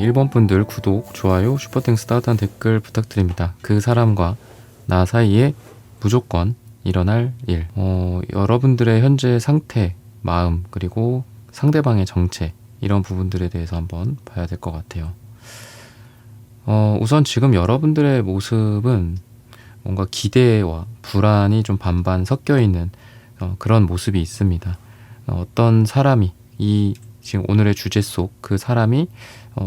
1번 분들 구독, 좋아요, 슈퍼땡스 따뜻한 댓글 부탁드립니다. 그 사람과 나 사이에 무조건 일어날 일. 여러분들의 현재 상태, 마음, 그리고 상대방의 정체, 이런 부분들에 대해서 한번 봐야 될 것 같아요. 우선 지금 여러분들의 모습은 뭔가 기대와 불안이 좀 반반 섞여 있는 그런 모습이 있습니다. 어떤 사람이 지금 오늘의 주제 속 그 사람이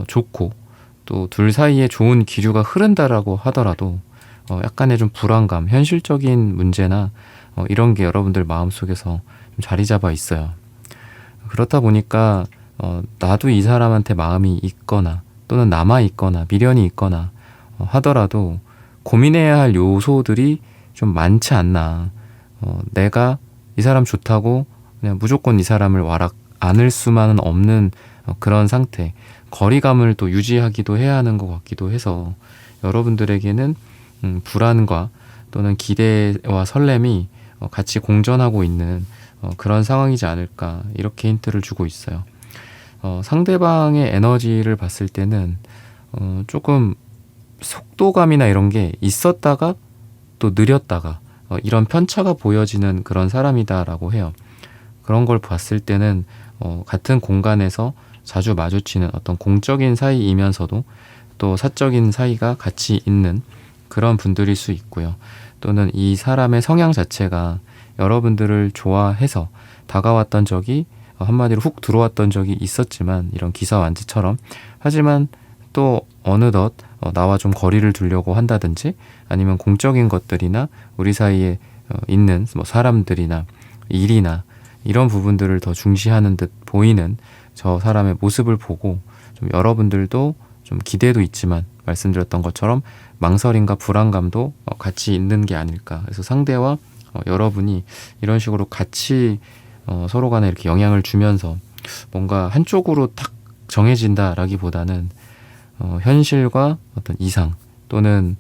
좋고 또 둘 사이에 좋은 기류가 흐른다라고 하더라도 약간의 좀 불안감, 현실적인 문제나 이런 게 여러분들 마음속에서 좀 자리 잡아 있어요. 그렇다 보니까 나도 이 사람한테 마음이 있거나 또는 남아 있거나 미련이 있거나 하더라도 고민해야 할 요소들이 좀 많지 않나. 내가 이 사람 좋다고 그냥 무조건 이 사람을 안을 수만은 없는 그런 상태, 거리감을 또 유지하기도 해야 하는 것 같기도 해서 여러분들에게는 불안과 또는 기대와 설렘이 같이 공존하고 있는 그런 상황이지 않을까, 이렇게 힌트를 주고 있어요. 상대방의 에너지를 봤을 때는 조금 속도감이나 이런 게 있었다가 또 느렸다가 이런 편차가 보여지는 그런 사람이다라고 해요. 그런 걸 봤을 때는 같은 공간에서 자주 마주치는 어떤 공적인 사이이면서도 또 사적인 사이가 같이 있는 그런 분들일 수 있고요. 또는 이 사람의 성향 자체가 여러분들을 좋아해서 다가왔던 적이, 한마디로 훅 들어왔던 적이 있었지만, 이런 기사완지처럼, 하지만 또 어느덧 나와 좀 거리를 두려고 한다든지, 아니면 공적인 것들이나 우리 사이에 있는 뭐 사람들이나 일이나 이런 부분들을 더 중시하는 듯 보이는 저 사람의 모습을 보고 좀 여러분들도 좀 기대도 있지만, 말씀드렸던 것처럼 망설임과 불안감도 같이 있는 게 아닐까. 그래서 상대와 여러분이 이런 식으로 같이 서로 간에 이렇게 영향을 주면서 뭔가 한쪽으로 탁 정해진다라기보다는 현실과 어떤 이상 또는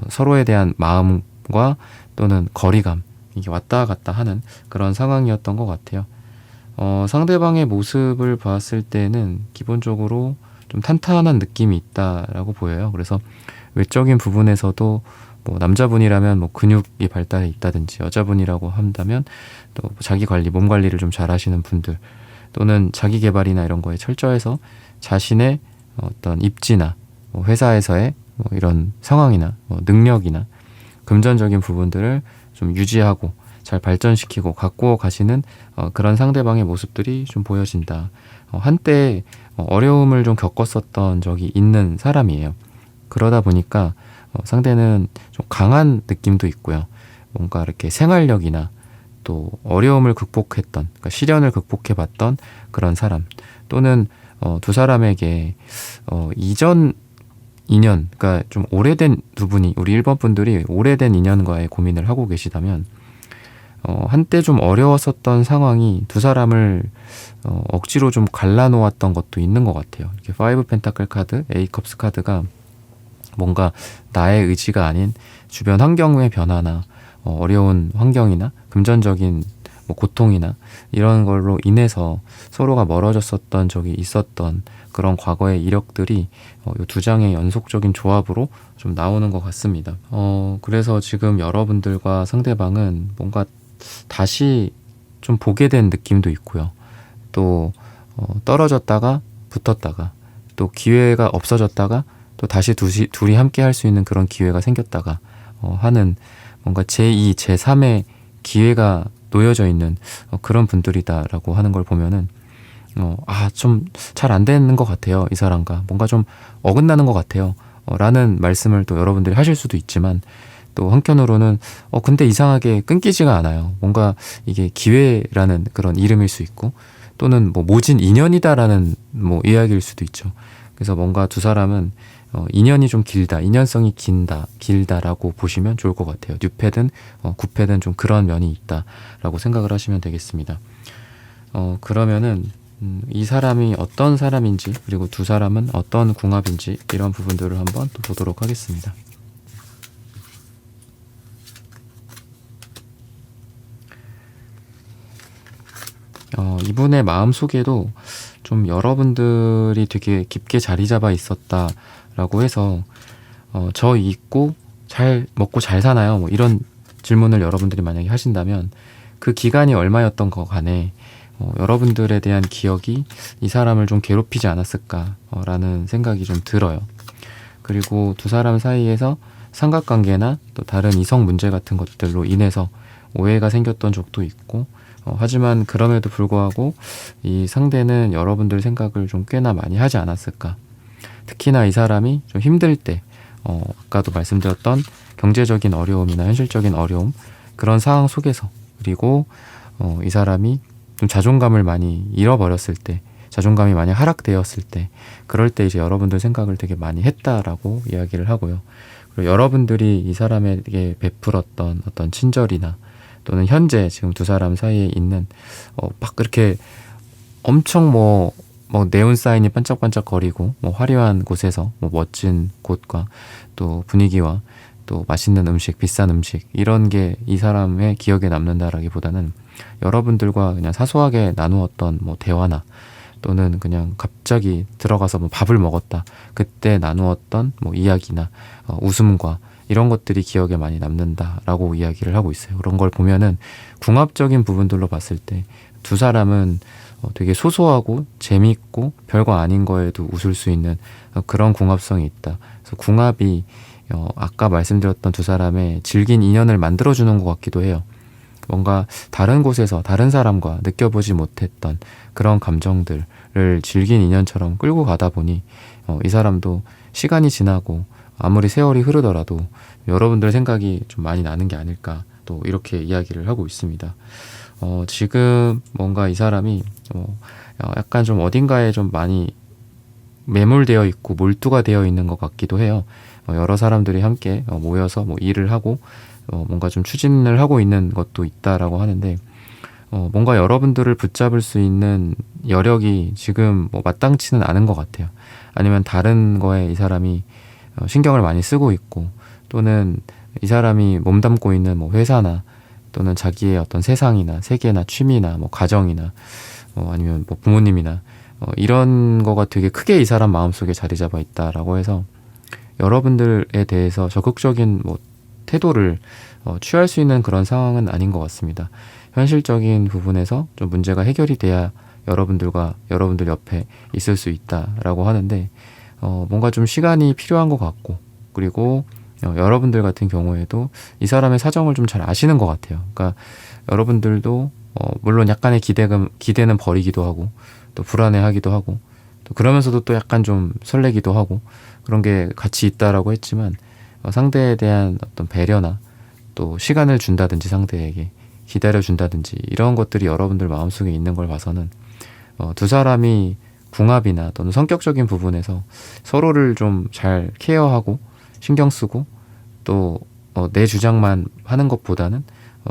서로에 대한 마음과 또는 거리감, 이게 왔다 갔다 하는 그런 상황이었던 것 같아요. 상대방의 모습을 봤을 때는 기본적으로 좀 탄탄한 느낌이 있다라고 보여요. 그래서 외적인 부분에서도 뭐 남자분이라면 뭐 근육이 발달해 있다든지, 여자분이라고 한다면 또 자기 관리, 몸 관리를 좀 잘 하시는 분들, 또는 자기 개발이나 이런 거에 철저해서 자신의 어떤 입지나 회사에서의 뭐 이런 상황이나 능력이나 금전적인 부분들을 좀 유지하고 잘 발전시키고 가꾸어 가시는 그런 상대방의 모습들이 좀 보여진다. 한때 어려움을 좀 겪었었던 적이 있는 사람이에요. 그러다 보니까 상대는 좀 강한 느낌도 있고요. 뭔가 이렇게 생활력이나 또 어려움을 극복했던, 그러니까 시련을 극복해봤던 그런 사람, 또는 두 사람에게 이전 인연, 그러니까 좀 오래된 두 분이, 우리 1번 분들이 오래된 인연과의 고민을 하고 계시다면 한때 좀 어려웠었던 상황이 두 사람을 억지로 좀 갈라놓았던 것도 있는 것 같아요. 이렇게 5 펜타클 카드, A 컵스 카드가 뭔가 나의 의지가 아닌 주변 환경의 변화나 어려운 환경이나 금전적인 뭐 고통이나 이런 걸로 인해서 서로가 멀어졌었던 적이 있었던 그런 과거의 이력들이 이 두 장의 연속적인 조합으로 좀 나오는 것 같습니다. 그래서 지금 여러분들과 상대방은 뭔가 다시 좀 보게 된 느낌도 있고요. 또 떨어졌다가 붙었다가, 또 기회가 없어졌다가 또 다시 둘이 함께 할 수 있는 그런 기회가 생겼다가 하는, 뭔가 제2, 제3의 기회가 놓여져 있는 그런 분들이다라고 하는 걸 보면은 좀 잘 안 되는 것 같아요. 이 사람과 뭔가 좀 어긋나는 것 같아요. 라는 말씀을 또 여러분들이 하실 수도 있지만, 또 한편으로는 근데 이상하게 끊기지가 않아요. 뭔가 이게 기회라는 그런 이름일 수 있고, 또는 뭐 모진 인연이다라는 뭐 이야기일 수도 있죠. 그래서 뭔가 두 사람은 인연이 좀 길다, 인연성이 길다라고 보시면 좋을 것 같아요. 뉴패든 구패든 좀 그런 면이 있다라고 생각을 하시면 되겠습니다. 그러면은 이 사람이 어떤 사람인지, 그리고 두 사람은 어떤 궁합인지, 이런 부분들을 한번 또 보도록 하겠습니다. 이분의 마음속에도 좀 여러분들이 되게 깊게 자리 잡아 있었다라고 해서 저 있고 잘 먹고 잘 사나요? 뭐 이런 질문을 여러분들이 만약에 하신다면 그 기간이 얼마였던 거 간에 여러분들에 대한 기억이 이 사람을 좀 괴롭히지 않았을까라는 생각이 좀 들어요. 그리고 두 사람 사이에서 삼각관계나 또 다른 이성 문제 같은 것들로 인해서 오해가 생겼던 적도 있고 하지만 그럼에도 불구하고 이 상대는 여러분들 생각을 좀 꽤나 많이 하지 않았을까. 특히나 이 사람이 좀 힘들 때 아까도 말씀드렸던 경제적인 어려움이나 현실적인 어려움 그런 상황 속에서 그리고 이 사람이 좀 자존감을 많이 잃어버렸을 때 자존감이 많이 하락되었을 때 그럴 때 이제 여러분들 생각을 되게 많이 했다라고 이야기를 하고요. 그리고 여러분들이 이 사람에게 베풀었던 어떤 친절이나 또는 현재 지금 두 사람 사이에 있는 막 그렇게 엄청 뭐 네온 사인이 반짝반짝거리고 뭐 화려한 곳에서 뭐 멋진 곳과 또 분위기와 또 맛있는 음식, 비싼 음식 이런 게 이 사람의 기억에 남는다라기보다는 여러분들과 그냥 사소하게 나누었던 뭐 대화나 또는 그냥 갑자기 들어가서 뭐 밥을 먹었다. 그때 나누었던 뭐 이야기나 웃음과 이런 것들이 기억에 많이 남는다라고 이야기를 하고 있어요. 그런 걸 보면은 궁합적인 부분들로 봤을 때 두 사람은 되게 소소하고 재미있고 별거 아닌 거에도 웃을 수 있는 그런 궁합성이 있다. 그래서 궁합이 아까 말씀드렸던 두 사람의 질긴 인연을 만들어주는 것 같기도 해요. 뭔가 다른 곳에서 다른 사람과 느껴보지 못했던 그런 감정들을 질긴 인연처럼 끌고 가다 보니 이 사람도 시간이 지나고 아무리 세월이 흐르더라도 여러분들 생각이 좀 많이 나는 게 아닐까 또 이렇게 이야기를 하고 있습니다. 지금 뭔가 이 사람이 약간 좀 어딘가에 좀 많이 매몰되어 있고 몰두가 되어 있는 것 같기도 해요. 여러 사람들이 함께 모여서 뭐 일을 하고 뭔가 좀 추진을 하고 있는 것도 있다라고 하는데 뭔가 여러분들을 붙잡을 수 있는 여력이 지금 뭐 마땅치는 않은 것 같아요. 아니면 다른 거에 이 사람이 신경을 많이 쓰고 있고 또는 이 사람이 몸담고 있는 뭐 회사나 또는 자기의 어떤 세상이나 세계나 취미나 뭐 가정이나 아니면 뭐 부모님이나 이런 거가 되게 크게 이 사람 마음속에 자리 잡아 있다라고 해서 여러분들에 대해서 적극적인 뭐 태도를 취할 수 있는 그런 상황은 아닌 것 같습니다. 현실적인 부분에서 좀 문제가 해결이 돼야 여러분들 옆에 있을 수 있다라고 하는데 뭔가 좀 시간이 필요한 것 같고 그리고 여러분들 같은 경우에도 이 사람의 사정을 좀 잘 아시는 것 같아요. 그러니까 여러분들도 물론 약간의 기대는 버리기도 하고 또 불안해하기도 하고 또 그러면서도 또 약간 좀 설레기도 하고 그런 게 같이 있다라고 했지만 상대에 대한 어떤 배려나 또 시간을 준다든지 상대에게 기다려준다든지 이런 것들이 여러분들 마음속에 있는 걸 봐서는 두 사람이 궁합이나 또는 성격적인 부분에서 서로를 좀 잘 케어하고 신경 쓰고 또 내 주장만 하는 것보다는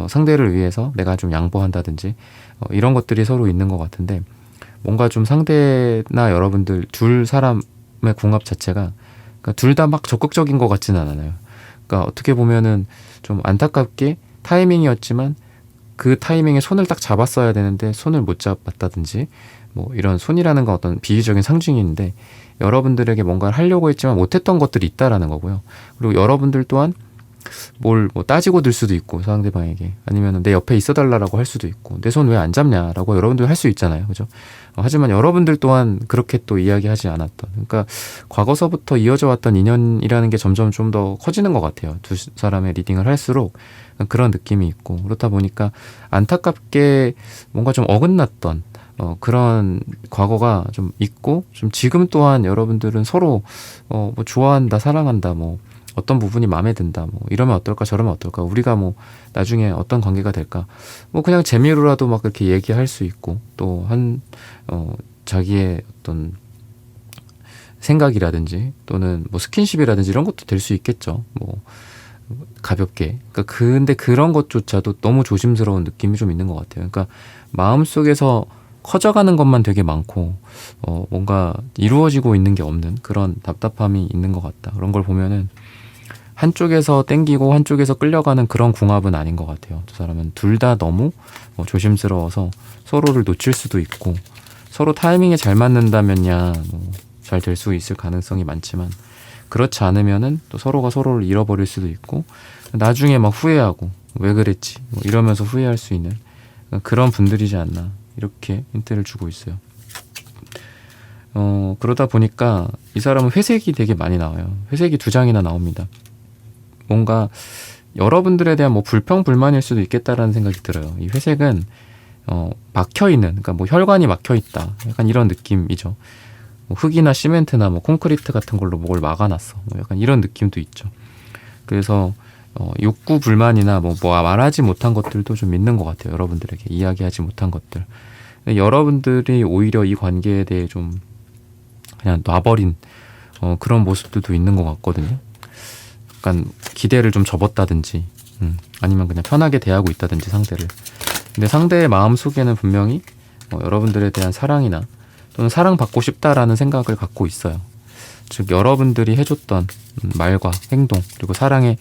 상대를 위해서 내가 좀 양보한다든지 이런 것들이 서로 있는 것 같은데 뭔가 좀 상대나 여러분들 둘 사람의 궁합 자체가 그러니까 둘 다 막 적극적인 것 같지는 않아요. 그러니까 어떻게 보면은 좀 안타깝게 타이밍이었지만 그 타이밍에 손을 딱 잡았어야 되는데 손을 못 잡았다든지 뭐 이런 손이라는 건 어떤 비유적인 상징인데 여러분들에게 뭔가를 하려고 했지만 못했던 것들이 있다라는 거고요. 그리고 여러분들 또한 뭘 뭐 따지고 들 수도 있고 상대방에게 아니면 내 옆에 있어달라고 할 수도 있고 내 손 왜 안 잡냐라고 여러분들 할 수 있잖아요. 그죠? 하지만 여러분들 또한 그렇게 또 이야기하지 않았던 그러니까 과거서부터 이어져 왔던 인연이라는 게 점점 좀 더 커지는 것 같아요. 두 사람의 리딩을 할수록 그런 느낌이 있고 그렇다 보니까 안타깝게 뭔가 좀 어긋났던 그런 과거가 좀 있고 좀 지금 또한 여러분들은 서로 뭐 좋아한다 사랑한다 뭐 어떤 부분이 마음에 든다 뭐 이러면 어떨까 저러면 어떨까 우리가 뭐 나중에 어떤 관계가 될까 뭐 그냥 재미로라도 막 그렇게 얘기할 수 있고 또 자기의 어떤 생각이라든지 또는 뭐 스킨십이라든지 이런 것도 될 수 있겠죠. 뭐 가볍게. 그러니까 근데 그런 것조차도 너무 조심스러운 느낌이 좀 있는 것 같아요. 그러니까 마음속에서 커져가는 것만 되게 많고 뭔가 이루어지고 있는 게 없는 그런 답답함이 있는 것 같다. 그런 걸 보면은 한쪽에서 땡기고 한쪽에서 끌려가는 그런 궁합은 아닌 것 같아요. 두 사람은 둘 다 너무 조심스러워서 서로를 놓칠 수도 있고 서로 타이밍에 잘 맞는다면야 잘 될 수 있을 가능성이 많지만, 그렇지 않으면은 또 서로가 서로를 잃어버릴 수도 있고, 나중에 막 후회하고 왜 그랬지 이러면서 후회할 수 있는 그런 분들이지 않나, 이렇게 힌트를 주고 있어요. 그러다 보니까 이 사람은 회색이 되게 많이 나와요. 회색이 2장이나 나옵니다. 뭔가 여러분들에 대한 뭐 불평불만일 수도 있겠다라는 생각이 들어요. 이 회색은 막혀있는, 그러니까 뭐 혈관이 막혀있다, 약간 이런 느낌이죠. 뭐 흙이나 시멘트나 뭐 콘크리트 같은 걸로 뭘 막아놨어, 뭐 약간 이런 느낌도 있죠. 그래서 욕구 불만이나 뭐 말하지 못한 것들도 좀 있는 것 같아요. 여러분들에게 이야기하지 못한 것들. 여러분들이 오히려 이 관계에 대해 좀 그냥 놔버린 그런 모습들도 있는 것 같거든요. 약간 기대를 좀 접었다든지, 아니면 그냥 편하게 대하고 있다든지 상대를. 근데 상대의 마음 속에는 분명히 여러분들에 대한 사랑이나 또는 사랑받고 싶다라는 생각을 갖고 있어요. 즉 여러분들이 해줬던 말과 행동, 그리고 사랑의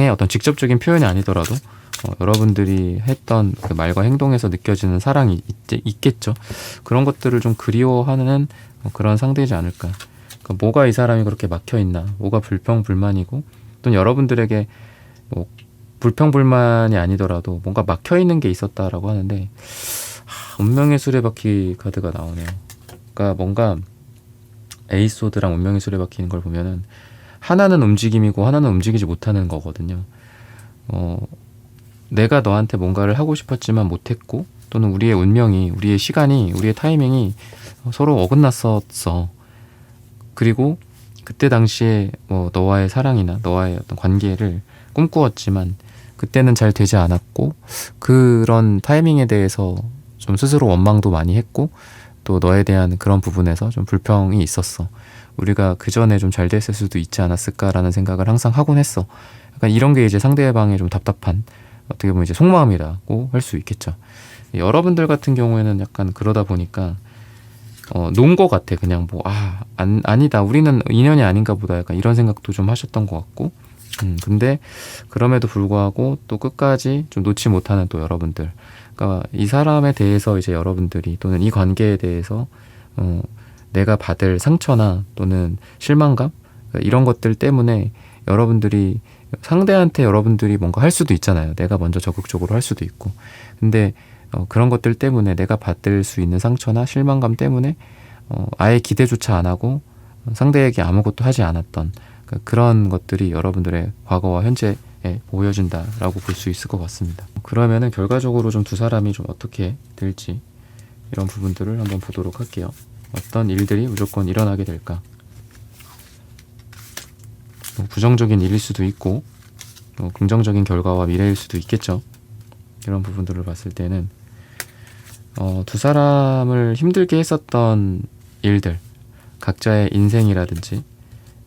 어떤 직접적인 표현이 아니더라도 여러분들이 했던 그 말과 행동에서 느껴지는 사랑이 있겠죠. 그런 것들을 좀 그리워하는 그런 상대이지 않을까. 그러니까 뭐가 이 사람이 그렇게 막혀있나, 뭐가 불평불만이고, 또는 여러분들에게 뭐 불평불만이 아니더라도 뭔가 막혀있는 게 있었다라고 하는데, 운명의 수레바퀴 카드가 나오네요. 그러니까 뭔가 에이소드랑 운명의 수레바퀴인 걸 보면은 하나는 움직임이고 하나는 움직이지 못하는 거거든요. 내가 너한테 뭔가를 하고 싶었지만 못했고, 또는 우리의 운명이, 우리의 시간이, 우리의 타이밍이 서로 어긋났었어. 그리고 그때 당시에 뭐 너와의 사랑이나 너와의 어떤 관계를 꿈꾸었지만 그때는 잘 되지 않았고, 그런 타이밍에 대해서 좀 스스로 원망도 많이 했고, 또 너에 대한 그런 부분에서 좀 불평이 있었어. 우리가 그 전에 좀 잘 됐을 수도 있지 않았을까라는 생각을 항상 하곤 했어. 약간 이런 게 이제 상대방의 좀 답답한, 어떻게 보면 이제 속마음이라고 할 수 있겠죠. 여러분들 같은 경우에는 약간 그러다 보니까 논 것 같아. 그냥 뭐 아니다, 우리는 인연이 아닌가 보다, 약간 이런 생각도 좀 하셨던 것 같고, 근데 그럼에도 불구하고 또 끝까지 좀 놓지 못하는 또 여러분들. 그러니까 이 사람에 대해서 이제 여러분들이, 또는 이 관계에 대해서 내가 받을 상처나 또는 실망감, 이런 것들 때문에 여러분들이 상대한테 여러분들이 뭔가 할 수도 있잖아요. 내가 먼저 적극적으로 할 수도 있고. 근데 그런 것들 때문에, 내가 받을 수 있는 상처나 실망감 때문에 아예 기대조차 안 하고 상대에게 아무것도 하지 않았던 그런 것들이 여러분들의 과거와 현재에 보여진다라고 볼 수 있을 것 같습니다. 그러면은 결과적으로 좀 두 사람이 좀 어떻게 될지, 이런 부분들을 한번 보도록 할게요. 어떤 일들이 무조건 일어나게 될까? 부정적인 일일 수도 있고 긍정적인 결과와 미래일 수도 있겠죠. 이런 부분들을 봤을 때는 두 사람을 힘들게 했었던 일들, 각자의 인생이라든지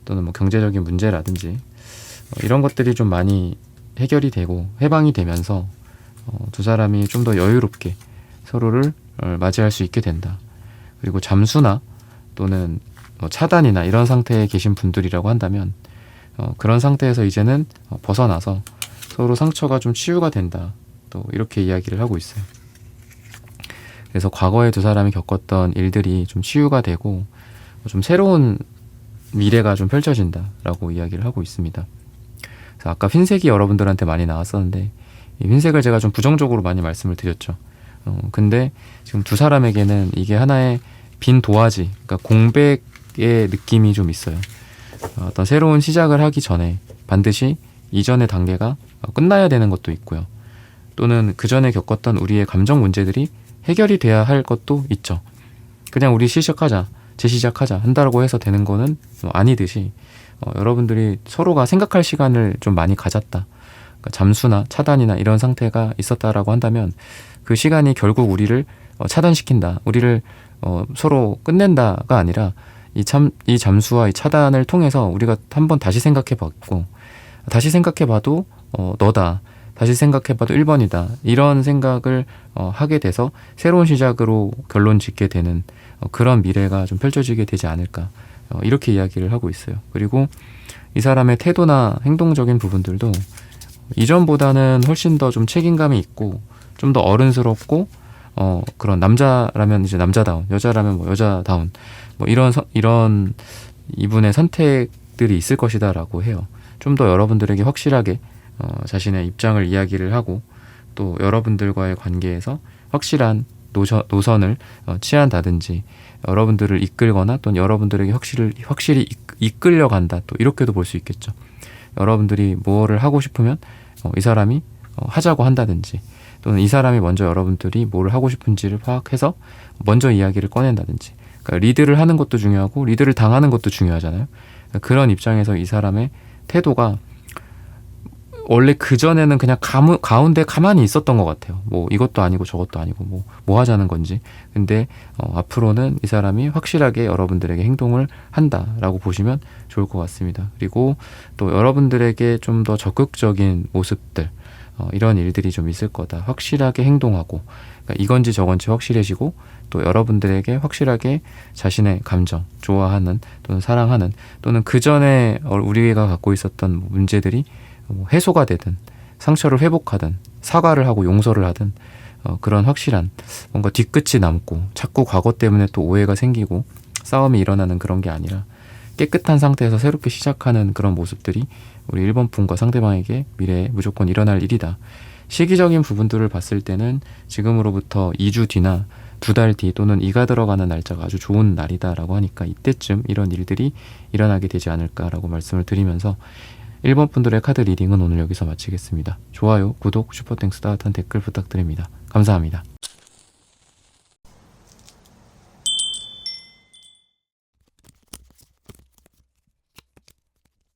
또는 뭐 경제적인 문제라든지 이런 것들이 좀 많이 해결이 되고 해방이 되면서 두 사람이 좀 더 여유롭게 서로를 맞이할 수 있게 된다. 그리고 잠수나 또는 차단이나 이런 상태에 계신 분들이라고 한다면 그런 상태에서 이제는 벗어나서 서로 상처가 좀 치유가 된다, 또 이렇게 이야기를 하고 있어요. 그래서 과거에 두 사람이 겪었던 일들이 좀 치유가 되고 좀 새로운 미래가 좀 펼쳐진다라고 이야기를 하고 있습니다. 그래서 아까 흰색이 여러분들한테 많이 나왔었는데, 이 흰색을 제가 좀 부정적으로 많이 말씀을 드렸죠. 근데 지금 두 사람에게는 이게 하나의 빈 도화지, 그러니까 공백의 느낌이 좀 있어요. 어떤 새로운 시작을 하기 전에 반드시 이전의 단계가 끝나야 되는 것도 있고요. 또는 그 전에 겪었던 우리의 감정 문제들이 해결이 돼야 할 것도 있죠. 그냥 우리 재시작하자 한다고 해서 되는 거는 아니듯이 여러분들이 서로가 생각할 시간을 좀 많이 가졌다. 그러니까 잠수나 차단이나 이런 상태가 있었다라고 한다면 그 시간이 결국 우리를 차단시킨다, 우리를 서로 끝낸다가 아니라 이 잠수와 이 차단을 통해서 우리가 한번 다시 생각해봤고, 다시 생각해봐도 너다, 다시 생각해봐도 1번이다, 이런 생각을 하게 돼서 새로운 시작으로 결론 짓게 되는 그런 미래가 좀 펼쳐지게 되지 않을까, 이렇게 이야기를 하고 있어요. 그리고 이 사람의 태도나 행동적인 부분들도 이전보다는 훨씬 더 좀 책임감이 있고 좀 더 어른스럽고 그런 남자라면 이제 남자다운, 여자라면 뭐 여자다운, 뭐 이런 이분의 선택들이 있을 것이다라고 해요. 좀 더 여러분들에게 확실하게 자신의 입장을 이야기를 하고, 또 여러분들과의 관계에서 확실한 노선을 취한다든지, 여러분들을 이끌거나 또는 여러분들에게 확실히 이끌려 간다, 또 이렇게도 볼 수 있겠죠. 여러분들이 뭐를 하고 싶으면 이 사람이 하자고 한다든지, 또는 이 사람이 먼저 여러분들이 뭘 하고 싶은지를 파악해서 먼저 이야기를 꺼낸다든지. 그러니까 리드를 하는 것도 중요하고 리드를 당하는 것도 중요하잖아요. 그러니까 그런 입장에서 이 사람의 태도가 원래 그전에는 그냥 가운데 가만히 있었던 것 같아요. 뭐 이것도 아니고 저것도 아니고 뭐 하자는 건지. 근데 앞으로는 이 사람이 확실하게 여러분들에게 행동을 한다라고 보시면 좋을 것 같습니다. 그리고 또 여러분들에게 좀 더 적극적인 모습들, 이런 일들이 좀 있을 거다. 확실하게 행동하고, 그러니까 이건지 저건지 확실해지고, 또 여러분들에게 확실하게 자신의 감정, 좋아하는 또는 사랑하는, 또는 그전에 우리가 갖고 있었던 문제들이 해소가 되든 상처를 회복하든 사과를 하고 용서를 하든, 그런 확실한 뭔가 뒤끝이 남고 자꾸 과거 때문에 또 오해가 생기고 싸움이 일어나는 그런 게 아니라 깨끗한 상태에서 새롭게 시작하는 그런 모습들이 우리 1번 분과 상대방에게 미래에 무조건 일어날 일이다. 시기적인 부분들을 봤을 때는 지금으로부터 2주 뒤나 2달 뒤 또는 이가 들어가는 날짜가 아주 좋은 날이다라고 하니까 이때쯤 이런 일들이 일어나게 되지 않을까라고 말씀을 드리면서 1번 분들의 카드 리딩은 오늘 여기서 마치겠습니다. 좋아요, 구독, 슈퍼땡스, 따뜻한 댓글 부탁드립니다. 감사합니다.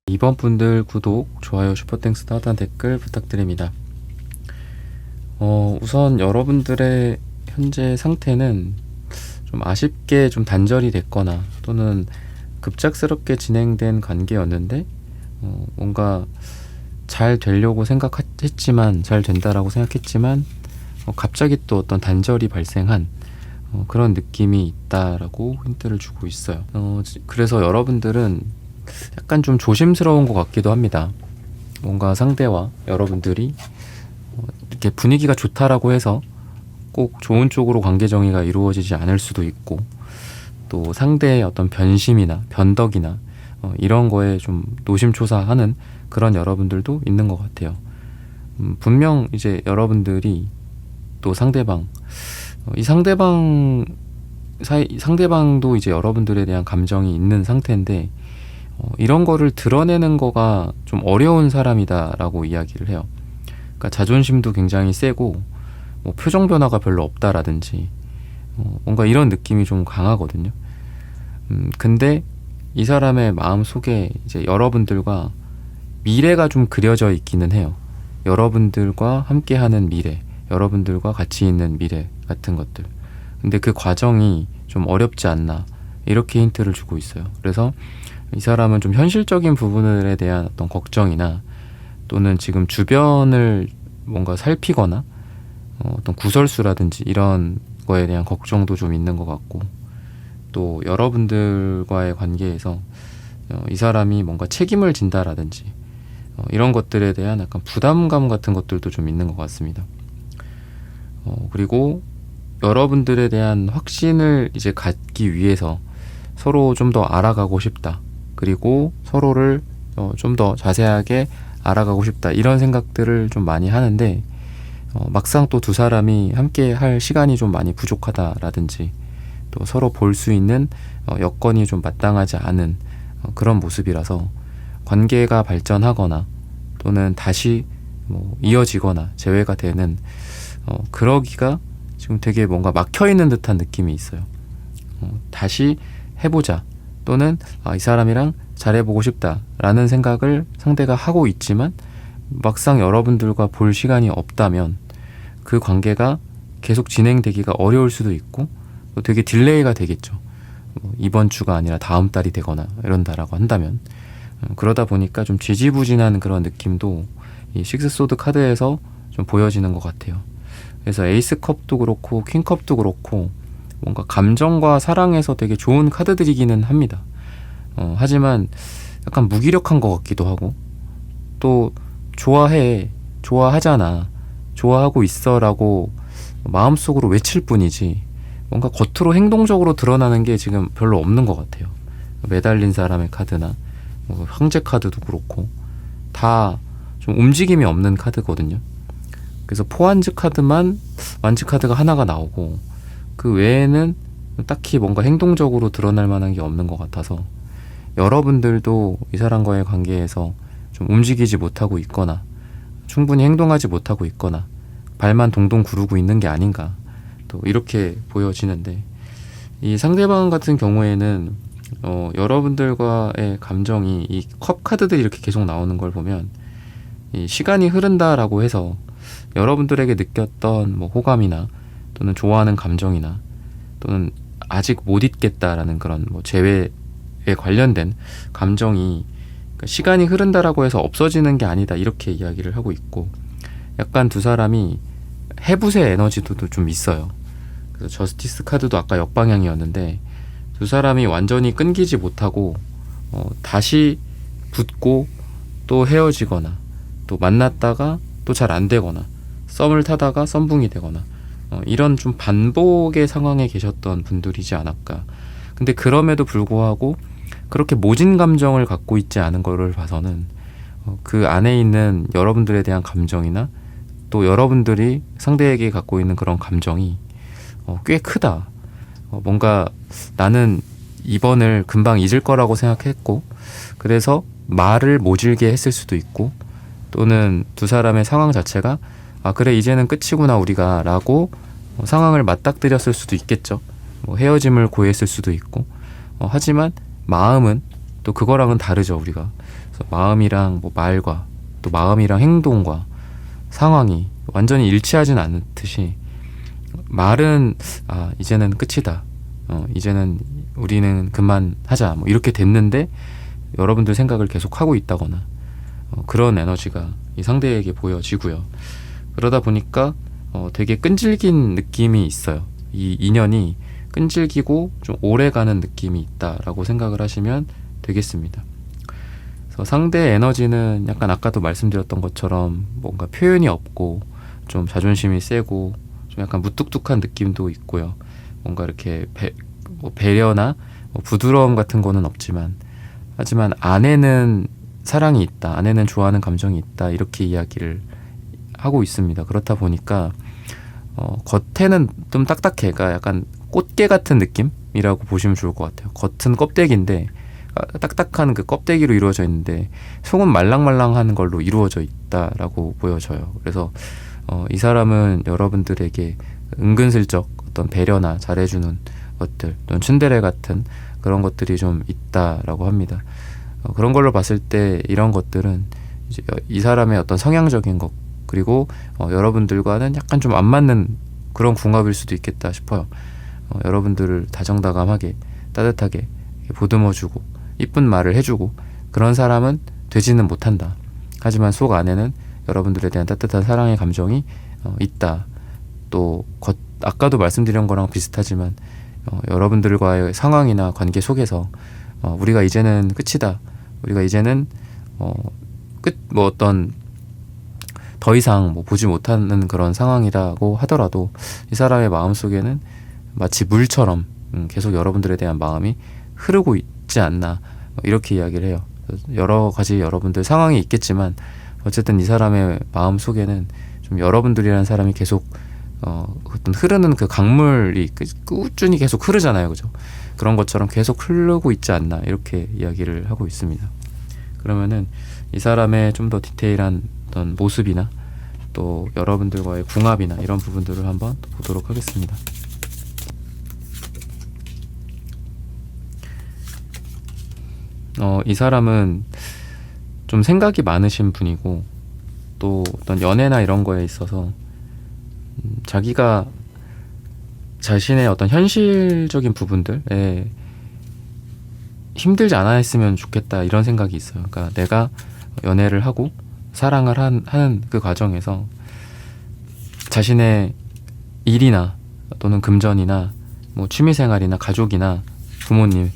2번 분들 구독, 좋아요, 슈퍼땡스, 따뜻한 댓글 부탁드립니다. 우선 여러분들의 현재 상태는 좀 아쉽게 좀 단절이 됐거나 또는 급작스럽게 진행된 관계였는데, 뭔가 잘 되려고 생각했지만, 잘 된다라고 생각했지만 갑자기 또 어떤 단절이 발생한 그런 느낌이 있다라고 힌트를 주고 있어요. 그래서 여러분들은 약간 좀 조심스러운 것 같기도 합니다. 뭔가 상대와 여러분들이 이렇게 분위기가 좋다라고 해서 꼭 좋은 쪽으로 관계 정의가 이루어지지 않을 수도 있고, 또 상대의 어떤 변심이나 변덕이나 이런 거에 좀 노심초사하는 그런 여러분들도 있는 것 같아요. 분명 이제 여러분들이 또 이 상대방도 이제 여러분들에 대한 감정이 있는 상태인데, 이런 거를 드러내는 거가 좀 어려운 사람이다라고 이야기를 해요. 그러니까 자존심도 굉장히 세고, 뭐 표정 변화가 별로 없다라든지, 뭔가 이런 느낌이 좀 강하거든요. 근데 이 사람의 마음 속에 이제 여러분들과 미래가 좀 그려져 있기는 해요. 여러분들과 함께하는 미래, 여러분들과 같이 있는 미래 같은 것들. 근데 그 과정이 좀 어렵지 않나, 이렇게 힌트를 주고 있어요. 그래서 이 사람은 좀 현실적인 부분에 대한 어떤 걱정이나, 또는 지금 주변을 뭔가 살피거나 어떤 구설수라든지 이런 거에 대한 걱정도 좀 있는 것 같고, 또 여러분들과의 관계에서 이 사람이 뭔가 책임을 진다라든지 이런 것들에 대한 약간 부담감 같은 것들도 좀 있는 것 같습니다. 그리고 여러분들에 대한 확신을 이제 갖기 위해서 서로 좀 더 알아가고 싶다, 그리고 서로를 좀 더 자세하게 알아가고 싶다, 이런 생각들을 좀 많이 하는데, 막상 또 두 사람이 함께 할 시간이 좀 많이 부족하다라든지, 또 서로 볼 수 있는 여건이 좀 마땅하지 않은 그런 모습이라서 관계가 발전하거나 또는 다시 뭐 이어지거나 재회가 되는 그러기가 지금 되게 뭔가 막혀있는 듯한 느낌이 있어요. 다시 해보자, 또는 이 사람이랑 잘해보고 싶다라는 생각을 상대가 하고 있지만 막상 여러분들과 볼 시간이 없다면 그 관계가 계속 진행되기가 어려울 수도 있고, 또 되게 딜레이가 되겠죠. 이번 주가 아니라 다음 달이 되거나 이런다라고 한다면, 그러다 보니까 좀 지지부진한 그런 느낌도 이 식스소드 카드에서 좀 보여지는 것 같아요. 그래서 에이스컵도 그렇고 퀸컵도 그렇고 뭔가 감정과 사랑에서 되게 좋은 카드들이기는 합니다. 하지만 약간 무기력한 것 같기도 하고, 또 좋아하잖아, 좋아하고 있어 라고 마음속으로 외칠 뿐이지 뭔가 겉으로 행동적으로 드러나는 게 지금 별로 없는 것 같아요. 매달린 사람의 카드나 뭐 황제 카드도 그렇고 다 좀 움직임이 없는 카드거든요. 그래서 포환즈 카드만 완즈 카드가 하나가 나오고 그 외에는 딱히 뭔가 행동적으로 드러날 만한 게 없는 것 같아서 여러분들도 이 사람과의 관계에서 좀 움직이지 못하고 있거나 충분히 행동하지 못하고 있거나 발만 동동 구르고 있는 게 아닌가 또 이렇게 보여지는데, 이 상대방 같은 경우에는 여러분들과의 감정이 이 컵 카드들이 이렇게 계속 나오는 걸 보면 이 시간이 흐른다라고 해서 여러분들에게 느꼈던 뭐 호감이나 또는 좋아하는 감정이나 또는 아직 못 잊겠다라는 그런 뭐 재회에 관련된 감정이 시간이 흐른다라고 해서 없어지는 게 아니다 이렇게 이야기를 하고 있고, 약간 두 사람이 해부세 에너지도 좀 있어요. 그래서 저스티스 카드도 아까 역방향이었는데 두 사람이 완전히 끊기지 못하고 다시 붙고 또 헤어지거나 또 만났다가 또 잘 안 되거나 썸을 타다가 썸붕이 되거나 이런 좀 반복의 상황에 계셨던 분들이지 않을까. 근데 그럼에도 불구하고 그렇게 모진 감정을 갖고 있지 않은 거를 봐서는 그 안에 있는 여러분들에 대한 감정이나 또 여러분들이 상대에게 갖고 있는 그런 감정이 꽤 크다. 뭔가 나는 이번을 금방 잊을 거라고 생각했고 그래서 말을 모질게 했을 수도 있고, 또는 두 사람의 상황 자체가 아 그래 이제는 끝이구나 우리가 라고 상황을 맞닥뜨렸을 수도 있겠죠. 헤어짐을 고했을 수도 있고 하지만 마음은 또 그거랑은 다르죠. 우리가 그래서 마음이랑 뭐 말과 또 마음이랑 행동과 상황이 완전히 일치하진 않듯이 말은 아 이제는 끝이다, 이제는 우리는 그만하자 뭐 이렇게 됐는데 여러분들 생각을 계속 하고 있다거나 그런 에너지가 이 상대에게 보여지고요. 그러다 보니까 되게 끈질긴 느낌이 있어요. 이 인연이 끈질기고 좀 오래가는 느낌이 있다라고 생각을 하시면 되겠습니다. 그래서 상대의 에너지는 약간 아까도 말씀드렸던 것처럼 뭔가 표현이 없고 좀 자존심이 세고 좀 약간 무뚝뚝한 느낌도 있고요. 뭔가 이렇게 배려나 부드러움 같은 거는 없지만 하지만 안에는 사랑이 있다, 안에는 좋아하는 감정이 있다 이렇게 이야기를 하고 있습니다. 그렇다 보니까 겉에는 좀 딱딱해. 그러니까 약간 꽃게 같은 느낌이라고 보시면 좋을 것 같아요. 겉은 껍데기인데 딱딱한 그 껍데기로 이루어져 있는데 속은 말랑말랑한 걸로 이루어져 있다라고 보여져요. 그래서 이 사람은 여러분들에게 은근슬쩍 어떤 배려나 잘해주는 것들 또는 츤데레 같은 그런 것들이 좀 있다라고 합니다. 그런 걸로 봤을 때 이런 것들은 이제 이 사람의 어떤 성향적인 것 그리고 여러분들과는 약간 좀 안 맞는 그런 궁합일 수도 있겠다 싶어요. 여러분들을 다정다감하게 따뜻하게 보듬어주고 이쁜 말을 해주고 그런 사람은 되지는 못한다. 하지만 속 안에는 여러분들에 대한 따뜻한 사랑의 감정이 있다. 또 아까도 말씀드린 거랑 비슷하지만 여러분들과의 상황이나 관계 속에서 우리가 이제는 끝이다. 우리가 이제는 뭐 어떤 더 이상 뭐 보지 못하는 그런 상황이라고 하더라도 이 사람의 마음속에는 마치 물처럼 계속 여러분들에 대한 마음이 흐르고 있지 않나 이렇게 이야기를 해요. 여러 가지 여러분들 상황이 있겠지만 어쨌든 이 사람의 마음속에는 좀 여러분들이라는 사람이 계속 어떤 흐르는 그 강물이 꾸준히 계속 흐르잖아요. 그죠? 그런 것처럼 계속 흐르고 있지 않나 이렇게 이야기를 하고 있습니다. 그러면은 이 사람의 좀 더 디테일한 어떤 모습이나 또 여러분들과의 궁합이나 이런 부분들을 한번 보도록 하겠습니다. 이 사람은 좀 생각이 많으신 분이고 또 어떤 연애나 이런 거에 있어서 자기가 자신의 어떤 현실적인 부분들에 힘들지 않아 했으면 좋겠다 이런 생각이 있어요. 그러니까 내가 연애를 하고 사랑을 하는 그 과정에서 자신의 일이나 또는 금전이나 뭐 취미생활이나 가족이나 부모님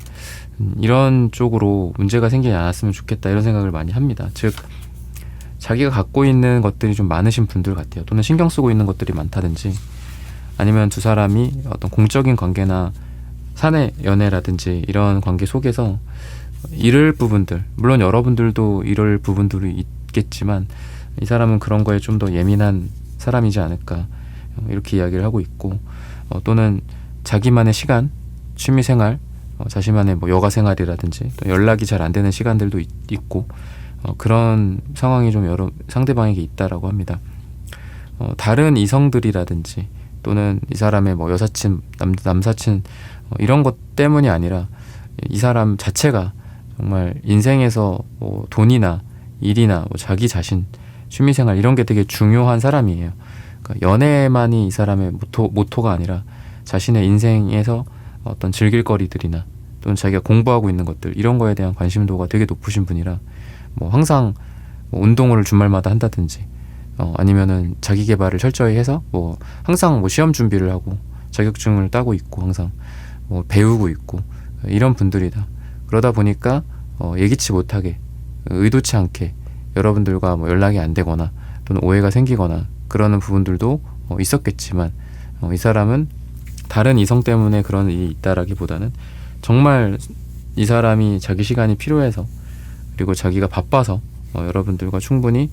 이런 쪽으로 문제가 생기지 않았으면 좋겠다 이런 생각을 많이 합니다. 즉 자기가 갖고 있는 것들이 좀 많으신 분들 같아요. 또는 신경 쓰고 있는 것들이 많다든지 아니면 두 사람이 어떤 공적인 관계나 사내 연애라든지 이런 관계 속에서 이럴 부분들, 물론 여러분들도 이럴 부분들이 있겠지만 이 사람은 그런 거에 좀 더 예민한 사람이지 않을까, 이렇게 이야기를 하고 있고, 또는 자기만의 시간, 취미생활, 자신만의 뭐 여가 생활이라든지 또 연락이 잘 안 되는 시간들도 있고, 그런 상황이 좀 여러 상대방에게 있다라고 합니다. 다른 이성들이라든지 또는 이 사람의 뭐 여사친, 남사친 이런 것 때문이 아니라 이 사람 자체가 정말 인생에서 뭐 돈이나 일이나 뭐 자기 자신, 취미생활 이런 게 되게 중요한 사람이에요. 그러니까 연애만이 이 사람의 모토가 아니라 자신의 인생에서 어떤 즐길 거리들이나 또는 자기가 공부하고 있는 것들, 이런 거에 대한 관심도가 되게 높으신 분이라 뭐 항상 뭐 운동을 주말마다 한다든지 아니면은 자기 개발을 철저히 해서 뭐 항상 뭐 시험 준비를 하고 자격증을 따고 있고 항상 뭐 배우고 있고 이런 분들이다. 그러다 보니까 예기치 못하게, 의도치 않게 여러분들과 뭐 연락이 안 되거나 또는 오해가 생기거나 그러는 부분들도 있었겠지만, 이 사람은 다른 이성 때문에 그런 일이 있다라기보다는 정말 이 사람이 자기 시간이 필요해서, 그리고 자기가 바빠서 여러분들과 충분히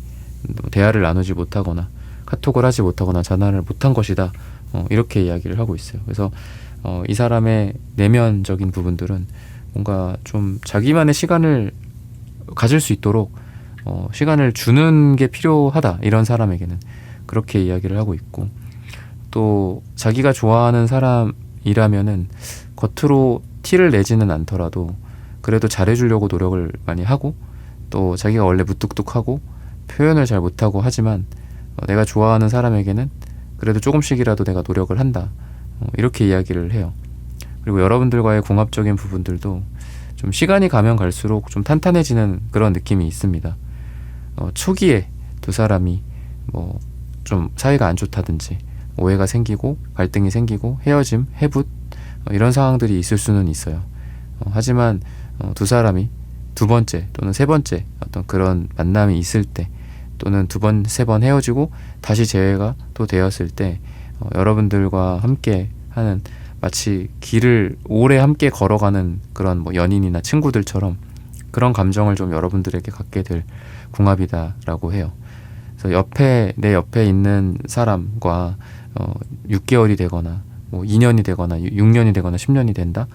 대화를 나누지 못하거나 카톡을 하지 못하거나 전화를 못한 것이다, 이렇게 이야기를 하고 있어요. 그래서 이 사람의 내면적인 부분들은 뭔가 좀 자기만의 시간을 가질 수 있도록 시간을 주는 게 필요하다, 이런 사람에게는 그렇게 이야기를 하고 있고, 또 자기가 좋아하는 사람이라면은 겉으로 티를 내지는 않더라도 그래도 잘해주려고 노력을 많이 하고, 또 자기가 원래 무뚝뚝하고 표현을 잘 못하고 하지만 내가 좋아하는 사람에게는 그래도 조금씩이라도 내가 노력을 한다, 이렇게 이야기를 해요. 그리고 여러분들과의 궁합적인 부분들도 좀 시간이 가면 갈수록 좀 탄탄해지는 그런 느낌이 있습니다. 초기에 두 사람이 뭐 좀 사이가 안 좋다든지 오해가 생기고 갈등이 생기고 헤어짐, 해붓 이런 상황들이 있을 수는 있어요. 하지만 두 사람이 두 번째 또는 세 번째 어떤 그런 만남이 있을 때, 또는 두 번, 세 번 헤어지고 다시 재회가 또 되었을 때 여러분들과 함께 하는, 마치 길을 오래 함께 걸어가는 그런 뭐 연인이나 친구들처럼 그런 감정을 좀 여러분들에게 갖게 될 궁합이다라고 해요. 그래서 내 옆에 있는 사람과 6개월이 되거나 뭐 2년이 되거나 6년이 되거나 10년이 된다.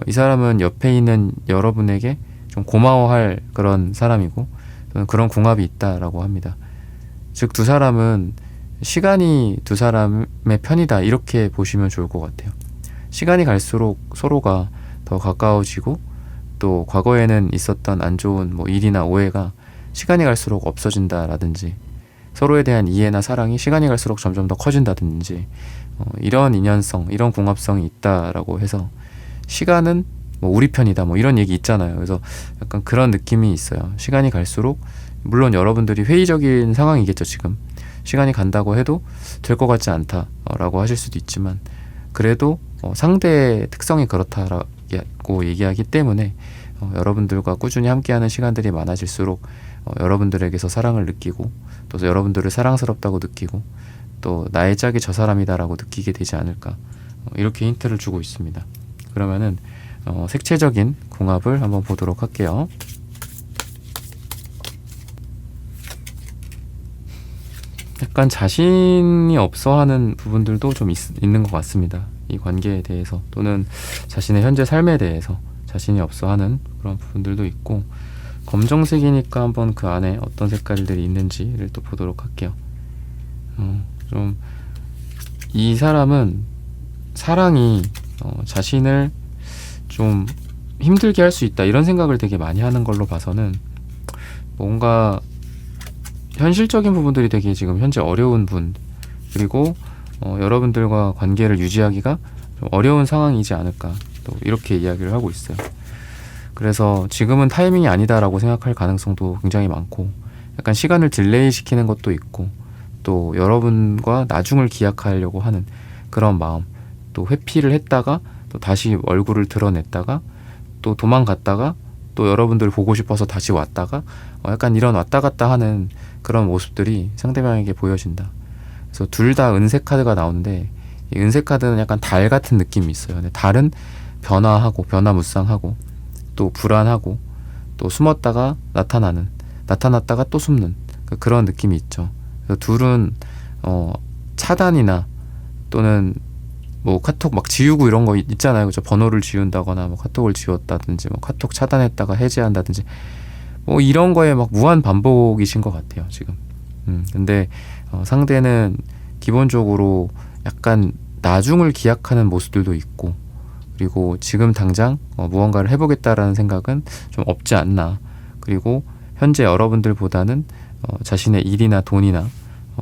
이 사람은 옆에 있는 여러분에게 좀 고마워할 그런 사람이고, 또는 그런 궁합이 있다라고 합니다. 즉 두 사람은 시간이 두 사람의 편이다, 이렇게 보시면 좋을 것 같아요. 시간이 갈수록 서로가 더 가까워지고, 또 과거에는 있었던 안 좋은 뭐 일이나 오해가 시간이 갈수록 없어진다라든지, 서로에 대한 이해나 사랑이 시간이 갈수록 점점 더 커진다든지, 이런 인연성, 이런 궁합성이 있다라고 해서 시간은 뭐 우리 편이다, 뭐 이런 얘기 있잖아요. 그래서 약간 그런 느낌이 있어요. 시간이 갈수록, 물론 여러분들이 회의적인 상황이겠죠. 지금 시간이 간다고 해도 될 것 같지 않다라고 하실 수도 있지만, 그래도 상대의 특성이 그렇다라고 얘기하기 때문에 여러분들과 꾸준히 함께하는 시간들이 많아질수록 여러분들에게서 사랑을 느끼고, 또 여러분들을 사랑스럽다고 느끼고, 또 나의 짝이 저 사람이다라고 느끼게 되지 않을까, 이렇게 힌트를 주고 있습니다. 그러면은 색채적인 궁합을 한번 보도록 할게요. 약간 자신이 없어하는 부분들도 좀 있는 것 같습니다. 이 관계에 대해서, 또는 자신의 현재 삶에 대해서 자신이 없어하는 그런 부분들도 있고, 검정색이니까 한번 그 안에 어떤 색깔들이 있는지를 또 보도록 할게요. 좀 이 사람은 사랑이 자신을 좀 힘들게 할 수 있다, 이런 생각을 되게 많이 하는 걸로 봐서는 뭔가 현실적인 부분들이 되게 지금 현재 어려운 분, 그리고 여러분들과 관계를 유지하기가 좀 어려운 상황이지 않을까, 또 이렇게 이야기를 하고 있어요. 그래서 지금은 타이밍이 아니다라고 생각할 가능성도 굉장히 많고, 약간 시간을 딜레이 시키는 것도 있고, 또 여러분과 나중을 기약하려고 하는 그런 마음, 또 회피를 했다가 또 다시 얼굴을 드러냈다가 또 도망갔다가 또 여러분들 보고 싶어서 다시 왔다가 약간 이런 왔다 갔다 하는 그런 모습들이 상대방에게 보여진다. 그래서 둘 다 은색 카드가 나오는데, 이 은색 카드는 약간 달 같은 느낌이 있어요. 근데 달은 변화하고 변화무쌍하고 또 불안하고 또 숨었다가 나타났다가 또 숨는 그런 느낌이 있죠. 그래서 둘은 차단이나 또는 뭐 카톡 막 지우고 이런 거 있잖아요. 그죠? 번호를 지운다거나 뭐 카톡을 지웠다든지 뭐 카톡 차단했다가 해제한다든지 뭐 이런 거에 막 무한 반복이신 것 같아요, 지금. 근데 상대는 기본적으로 약간 나중을 기약하는 모습들도 있고, 그리고 지금 당장 무언가를 해보겠다라는 생각은 좀 없지 않나. 그리고 현재 여러분들보다는 자신의 일이나 돈이나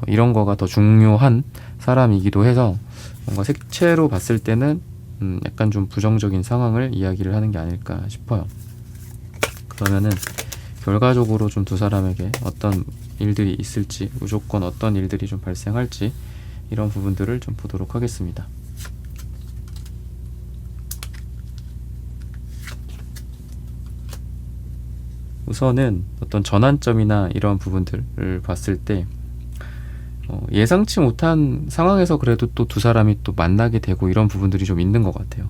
이런 거가 더 중요한 사람이기도 해서 뭔가 색채로 봤을 때는 약간 좀 부정적인 상황을 이야기를 하는 게 아닐까 싶어요. 그러면은 결과적으로 좀 두 사람에게 어떤 일들이 있을지, 무조건 어떤 일들이 좀 발생할지, 이런 부분들을 좀 보도록 하겠습니다. 우선은 어떤 전환점이나 이런 부분들을 봤을 때 예상치 못한 상황에서 그래도 또 두 사람이 또 만나게 되고 이런 부분들이 좀 있는 것 같아요.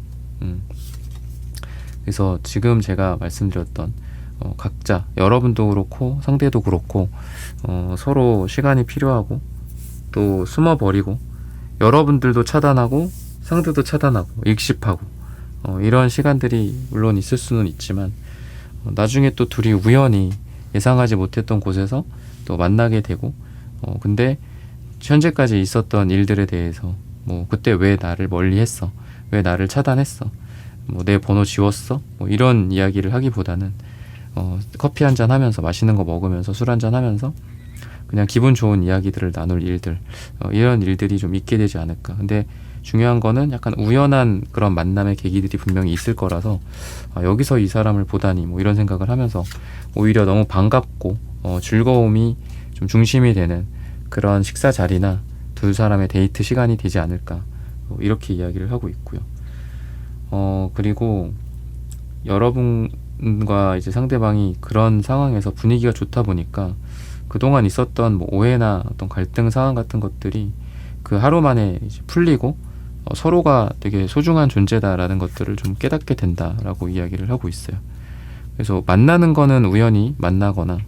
그래서 지금 제가 말씀드렸던 각자, 여러분도 그렇고 상대도 그렇고 서로 시간이 필요하고 또 숨어버리고, 여러분들도 차단하고 상대도 차단하고 익십하고 이런 시간들이 물론 있을 수는 있지만, 나중에 또 둘이 우연히 예상하지 못했던 곳에서 또 만나게 되고, 근데 현재까지 있었던 일들에 대해서 뭐 그때 왜 나를 멀리했어, 왜 나를 차단했어, 뭐 내 번호 지웠어, 뭐 이런 이야기를 하기보다는 커피 한잔 하면서, 맛있는 거 먹으면서, 술 한잔 하면서 그냥 기분 좋은 이야기들을 나눌 일들, 이런 일들이 좀 있게 되지 않을까. 근데 중요한 거는 약간 우연한 그런 만남의 계기들이 분명히 있을 거라서 여기서 이 사람을 보다니 뭐 이런 생각을 하면서 오히려 너무 반갑고 즐거움이 좀 중심이 되는 그런 식사 자리나 두 사람의 데이트 시간이 되지 않을까, 이렇게 이야기를 하고 있고요. 그리고 여러분과 이제 상대방이 그런 상황에서 분위기가 좋다 보니까 그동안 있었던 뭐 오해나 어떤 갈등 상황 같은 것들이 그 하루 만에 이제 풀리고 서로가 되게 소중한 존재다라는 것들을 좀 깨닫게 된다라고 이야기를 하고 있어요. 그래서 만나는 거는 우연히 만나거나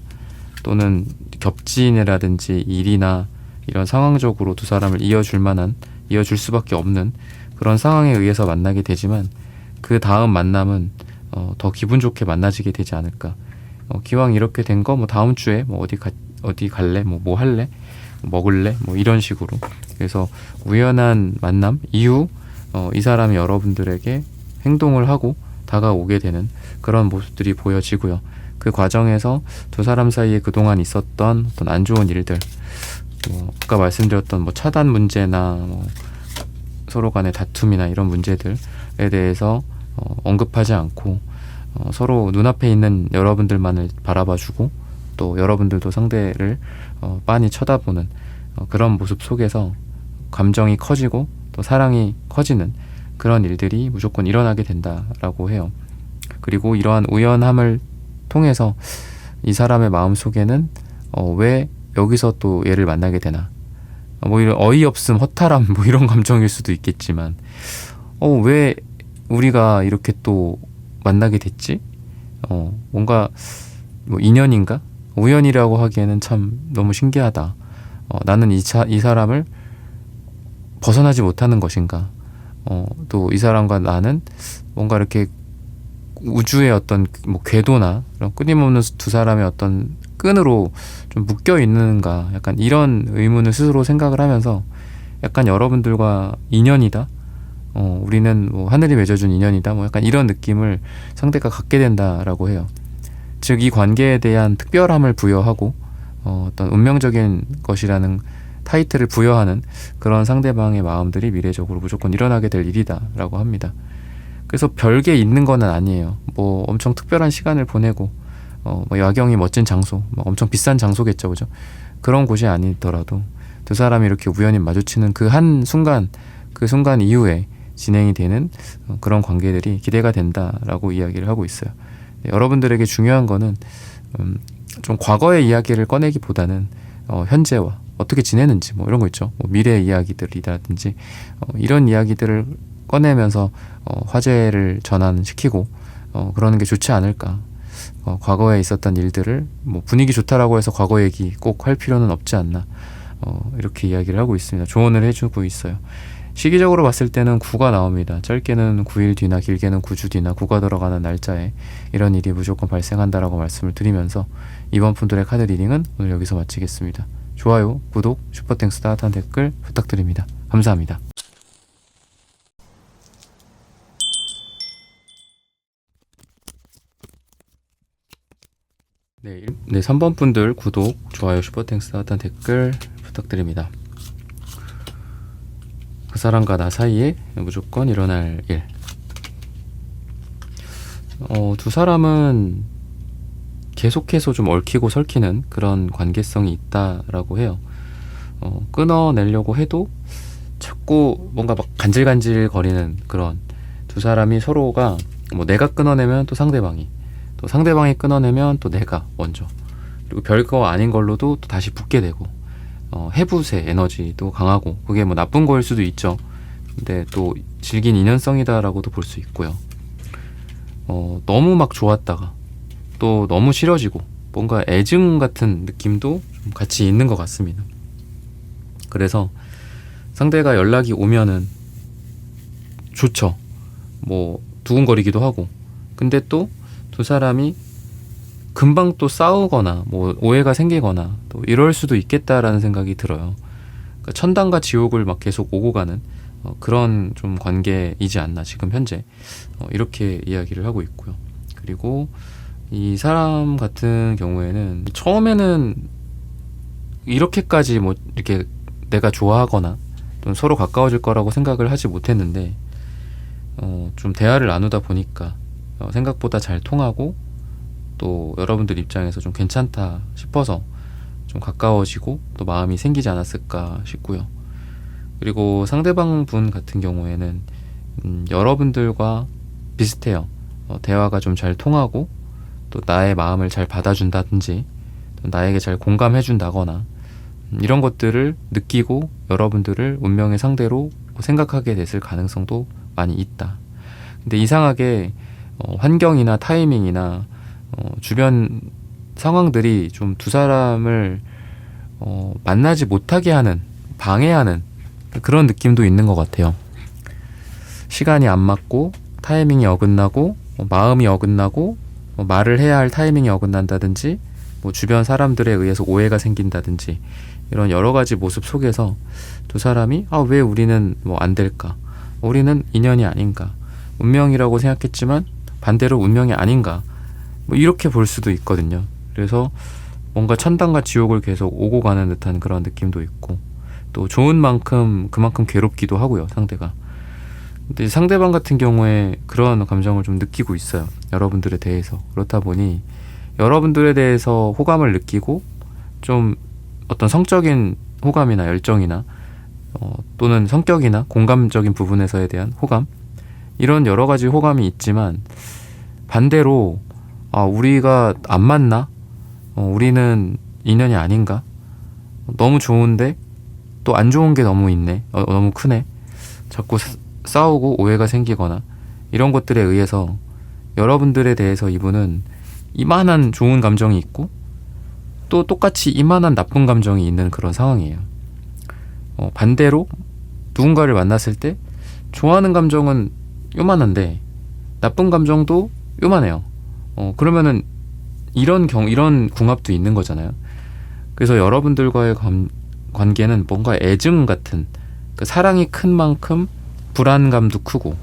또는 겹치인이라든지 일이나 이런 상황적으로 두 사람을 이어줄 수밖에 없는 그런 상황에 의해서 만나게 되지만, 그 다음 만남은 더 기분 좋게 만나지게 되지 않을까. 기왕 이렇게 된 거 뭐 다음 주에 뭐 어디 갈래, 뭐 할래, 먹을래, 뭐 이런 식으로. 그래서 우연한 만남 이후 이 사람이 여러분들에게 행동을 하고 다가오게 되는 그런 모습들이 보여지고요. 그 과정에서 두 사람 사이에 그동안 있었던 어떤 안 좋은 일들, 아까 말씀드렸던 뭐 차단 문제나 뭐 서로 간의 다툼이나 이런 문제들에 대해서 언급하지 않고 서로 눈앞에 있는 여러분들만을 바라봐주고, 또 여러분들도 상대를 빤히 쳐다보는 그런 모습 속에서 감정이 커지고 또 사랑이 커지는 그런 일들이 무조건 일어나게 된다라고 해요. 그리고 이러한 우연함을 통해서 이 사람의 마음속에는 왜 여기서 또 얘를 만나게 되나, 뭐 이런 어이없음, 허탈함, 뭐 이런 감정일 수도 있겠지만 왜 우리가 이렇게 또 만나게 됐지? 뭔가 뭐 인연인가? 우연이라고 하기에는 참 너무 신기하다. 나는 이 사람을 벗어나지 못하는 것인가? 또 이 사람과 나는 뭔가 이렇게 우주의 어떤 뭐 궤도나 그런 끊임없는 두 사람의 어떤 끈으로 좀 묶여 있는가? 약간 이런 의문을 스스로 생각을 하면서 약간 여러분들과 인연이다. 우리는 뭐 하늘이 맺어준 인연이다. 뭐 약간 이런 느낌을 상대가 갖게 된다라고 해요. 즉 이 관계에 대한 특별함을 부여하고 어떤 운명적인 것이라는 타이틀을 부여하는 그런 상대방의 마음들이 미래적으로 무조건 일어나게 될 일이다라고 합니다. 그래서 별게 있는 건 아니에요. 뭐 엄청 특별한 시간을 보내고 뭐 야경이 멋진 장소, 뭐 엄청 비싼 장소겠죠, 그죠? 그런 곳이 아니더라도 두 사람이 이렇게 우연히 마주치는 그 한 순간, 그 순간 이후에 진행이 되는 그런 관계들이 기대가 된다라고 이야기를 하고 있어요. 여러분들에게 중요한 거는 좀 과거의 이야기를 꺼내기보다는 현재와 어떻게 지내는지 뭐 이런 거 있죠. 뭐 미래 이야기들이라든지 이런 이야기들을 꺼내면서 화제를 전환시키고 그러는 게 좋지 않을까. 과거에 있었던 일들을 뭐 분위기 좋다라고 해서 과거 얘기 꼭 할 필요는 없지 않나. 이렇게 이야기를 하고 있습니다. 조언을 해주고 있어요. 시기적으로 봤을 때는 9가 나옵니다. 짧게는 9일 뒤나 길게는 9주 뒤나 9가 들어가는 날짜에 이런 일이 무조건 발생한다라고 말씀을 드리면서 이번 분들의 카드 리딩은 오늘 여기서 마치겠습니다. 좋아요, 구독, 슈퍼땡스 따뜻한 댓글 부탁드립니다. 감사합니다. 네, 3번 분들 구독, 좋아요, 슈퍼땡스 따뜻한 댓글 부탁드립니다. 그 사람과 나 사이에 무조건 일어날 일. 두 사람은 계속해서 좀 얽히고 설키는 그런 관계성이 있다라고 해요. 끊어내려고 해도 자꾸 뭔가 막 간질간질 거리는 그런, 두 사람이 서로가 뭐 내가 끊어내면 또 상대방이, 또 상대방이 끊어내면 또 내가 먼저, 그리고 별거 아닌 걸로도 또 다시 붙게 되고, 해부세 에너지도 강하고, 그게 뭐 나쁜 거일 수도 있죠. 근데 또 질긴 인연성이다라고도 볼 수 있고요. 너무 막 좋았다가 또 너무 싫어지고 뭔가 애증 같은 느낌도 좀 같이 있는 것 같습니다. 그래서 상대가 연락이 오면은 좋죠. 뭐 두근거리기도 하고, 근데 또 두 사람이 금방 또 싸우거나 뭐 오해가 생기거나 또 이럴 수도 있겠다라는 생각이 들어요. 그러니까 천당과 지옥을 막 계속 오고 가는 그런 좀 관계이지 않나 지금 현재, 이렇게 이야기를 하고 있고요. 그리고 이 사람 같은 경우에는 처음에는 이렇게까지 뭐 이렇게 내가 좋아하거나 좀 서로 가까워질 거라고 생각을 하지 못했는데, 좀 대화를 나누다 보니까 생각보다 잘 통하고 또 여러분들 입장에서 좀 괜찮다 싶어서 좀 가까워지고 또 마음이 생기지 않았을까 싶고요. 그리고 상대방 분 같은 경우에는 여러분들과 비슷해요. 대화가 좀 잘 통하고 또 나의 마음을 잘 받아준다든지 또 나에게 잘 공감해준다거나 이런 것들을 느끼고 여러분들을 운명의 상대로 생각하게 됐을 가능성도 많이 있다. 근데 이상하게 환경이나 타이밍이나 주변 상황들이 좀 두 사람을 만나지 못하게 하는, 방해하는 그런 느낌도 있는 것 같아요. 시간이 안 맞고 타이밍이 어긋나고 마음이 어긋나고 말을 해야 할 타이밍이 어긋난다든지 뭐 주변 사람들에 의해서 오해가 생긴다든지 이런 여러 가지 모습 속에서 두 사람이 왜 우리는 뭐 안 될까? 우리는 인연이 아닌가? 운명이라고 생각했지만 반대로 운명이 아닌가? 뭐 이렇게 볼 수도 있거든요. 그래서 뭔가 천당과 지옥을 계속 오고 가는 듯한 그런 느낌도 있고, 또 좋은 만큼 그만큼 괴롭기도 하고요, 상대가. 근데 상대방 같은 경우에 그런 감정을 좀 느끼고 있어요, 여러분들에 대해서. 그렇다 보니 여러분들에 대해서 호감을 느끼고 좀 어떤 성적인 호감이나 열정이나 또는 성격이나 공감적인 부분에서에 대한 호감, 이런 여러 가지 호감이 있지만 반대로 우리가 안 맞나? 우리는 인연이 아닌가? 너무 좋은데 또 안 좋은 게 너무 있네. 너무 크네. 자꾸 싸우고 오해가 생기거나 이런 것들에 의해서 여러분들에 대해서 이분은 이만한 좋은 감정이 있고 또 똑같이 이만한 나쁜 감정이 있는 그런 상황이에요. 반대로 누군가를 만났을 때 좋아하는 감정은 요만한데 나쁜 감정도 요만해요. 그러면은 이런 궁합도 있는 거잖아요. 그래서 여러분들과의 관계는 뭔가 애증 같은, 그 사랑이 큰 만큼 불안감도 크고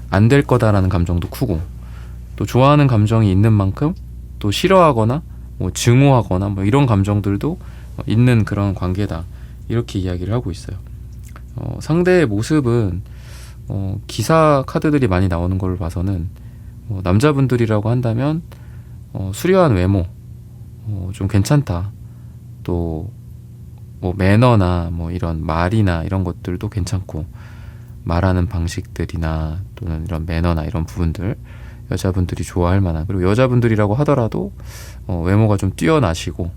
안 될 거다라는 감정도 크고, 또 좋아하는 감정이 있는 만큼 또 싫어하거나 뭐 증오하거나 뭐 이런 감정들도 있는 그런 관계다, 이렇게 이야기를 하고 있어요. 상대의 모습은 기사 카드들이 많이 나오는 걸로 봐서는 남자분들이라고 한다면 수려한 외모, 좀 괜찮다. 또 뭐 매너나 뭐 이런 말이나 이런 것들도 괜찮고, 말하는 방식들이나 또는 이런 매너나 이런 부분들 여자분들이 좋아할 만한, 그리고 여자분들이라고 하더라도 외모가 좀 뛰어나시고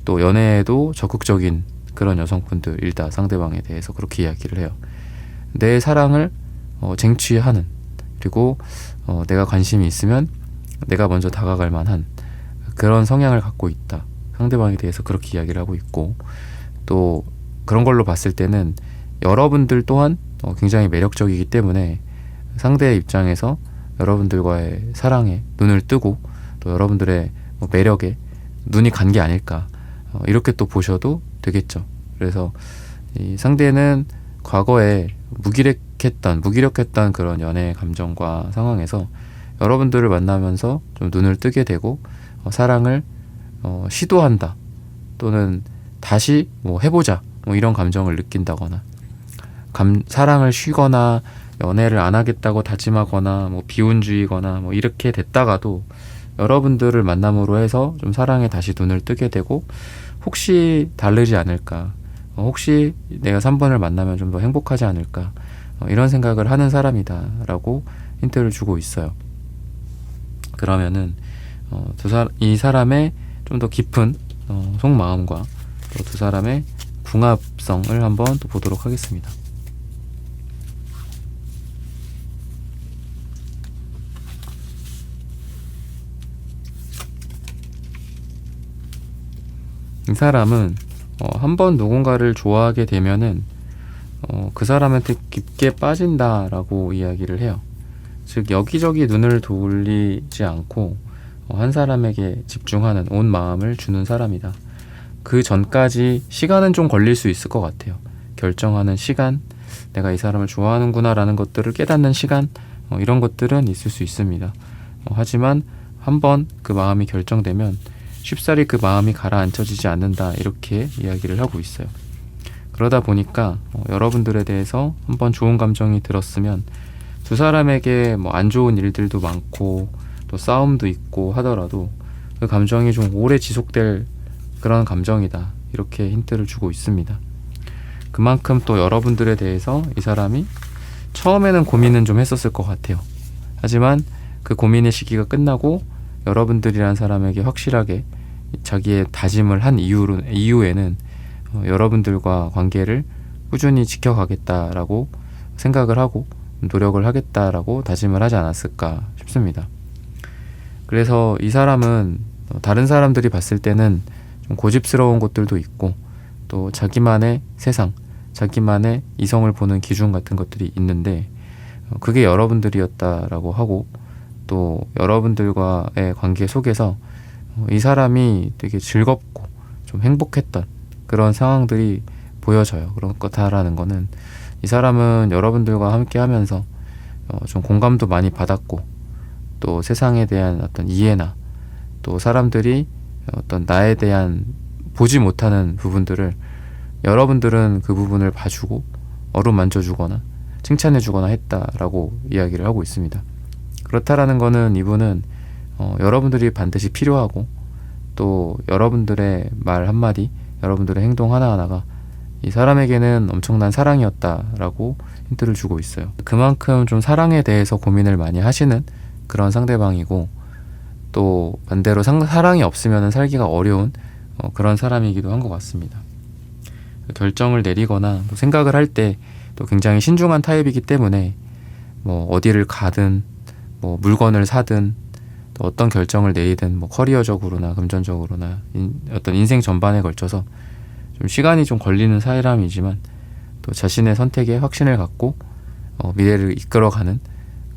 또 연애에도 적극적인 그런 여성분들이다. 상대방에 대해서 그렇게 이야기를 해요. 내 사랑을 쟁취하는, 그리고 내가 관심이 있으면 내가 먼저 다가갈 만한 그런 성향을 갖고 있다. 상대방에 대해서 그렇게 이야기를 하고 있고, 또 그런 걸로 봤을 때는 여러분들 또한 굉장히 매력적이기 때문에 상대의 입장에서 여러분들과의 사랑에 눈을 뜨고 또 여러분들의 매력에 눈이 간 게 아닐까, 이렇게 또 보셔도 되겠죠. 그래서 이 상대는 과거에 무기력했던 그런 연애 감정과 상황에서 여러분들을 만나면서 좀 눈을 뜨게 되고 사랑을 시도한다, 또는 다시 해보자, 이런 감정을 느낀다거나, 사랑을 쉬거나 연애를 안 하겠다고 다짐하거나 비운주의거나 이렇게 됐다가도 여러분들을 만남으로 해서 좀 사랑에 다시 눈을 뜨게 되고, 혹시 다르지 않을까, 혹시 내가 3번을 만나면 좀 더 행복하지 않을까, 이런 생각을 하는 사람이다 라고 힌트를 주고 있어요. 그러면은 이 사람의 좀 더 깊은 속마음과 또 두 사람의 궁합성을 한번 또 보도록 하겠습니다. 이 사람은 한번 누군가를 좋아하게 되면은 그 사람한테 깊게 빠진다라고 이야기를 해요. 즉 여기저기 눈을 돌리지 않고 한 사람에게 집중하는, 온 마음을 주는 사람이다. 그 전까지 시간은 좀 걸릴 수 있을 것 같아요. 결정하는 시간, 내가 이 사람을 좋아하는구나 라는 것들을 깨닫는 시간, 이런 것들은 있을 수 있습니다. 하지만 한번 그 마음이 결정되면 쉽사리 그 마음이 가라앉혀지지 않는다, 이렇게 이야기를 하고 있어요. 그러다 보니까 여러분들에 대해서 한번 좋은 감정이 들었으면 두 사람에게 안 좋은 일들도 많고 또 싸움도 있고 하더라도 그 감정이 좀 오래 지속될 그런 감정이다, 이렇게 힌트를 주고 있습니다. 그만큼 또 여러분들에 대해서 이 사람이 처음에는 고민은 좀 했었을 것 같아요. 하지만 그 고민의 시기가 끝나고 여러분들이란 사람에게 확실하게 자기의 다짐을 한 이후에는 여러분들과 관계를 꾸준히 지켜가겠다라고 생각을 하고 노력을 하겠다라고 다짐을 하지 않았을까 싶습니다. 그래서 이 사람은 다른 사람들이 봤을 때는 좀 고집스러운 것들도 있고, 또 자기만의 세상, 자기만의 이성을 보는 기준 같은 것들이 있는데, 그게 여러분들이었다라고 하고, 또 여러분들과의 관계 속에서 이 사람이 되게 즐겁고 좀 행복했던 그런 상황들이 보여져요. 그런 거다라는 거는 이 사람은 여러분들과 함께 하면서 좀 공감도 많이 받았고, 또 세상에 대한 어떤 이해나 또 사람들이 어떤 나에 대한 보지 못하는 부분들을 여러분들은 그 부분을 봐주고 어루만져주거나 칭찬해주거나 했다라고 이야기를 하고 있습니다. 그렇다라는 거는 이분은 여러분들이 반드시 필요하고, 또 여러분들의 말 한마디, 여러분들의 행동 하나하나가 이 사람에게는 엄청난 사랑이었다라고 힌트를 주고 있어요. 그만큼 좀 사랑에 대해서 고민을 많이 하시는 그런 상대방이고, 또 반대로 사랑이 없으면 살기가 어려운 그런 사람이기도 한 것 같습니다. 결정을 내리거나 또 생각을 할 때 또 굉장히 신중한 타입이기 때문에 어디를 가든 물건을 사든 또 어떤 결정을 내리든 커리어적으로나 금전적으로나 어떤 인생 전반에 걸쳐서 좀 시간이 좀 걸리는 사람이지만 또 자신의 선택에 확신을 갖고 미래를 이끌어가는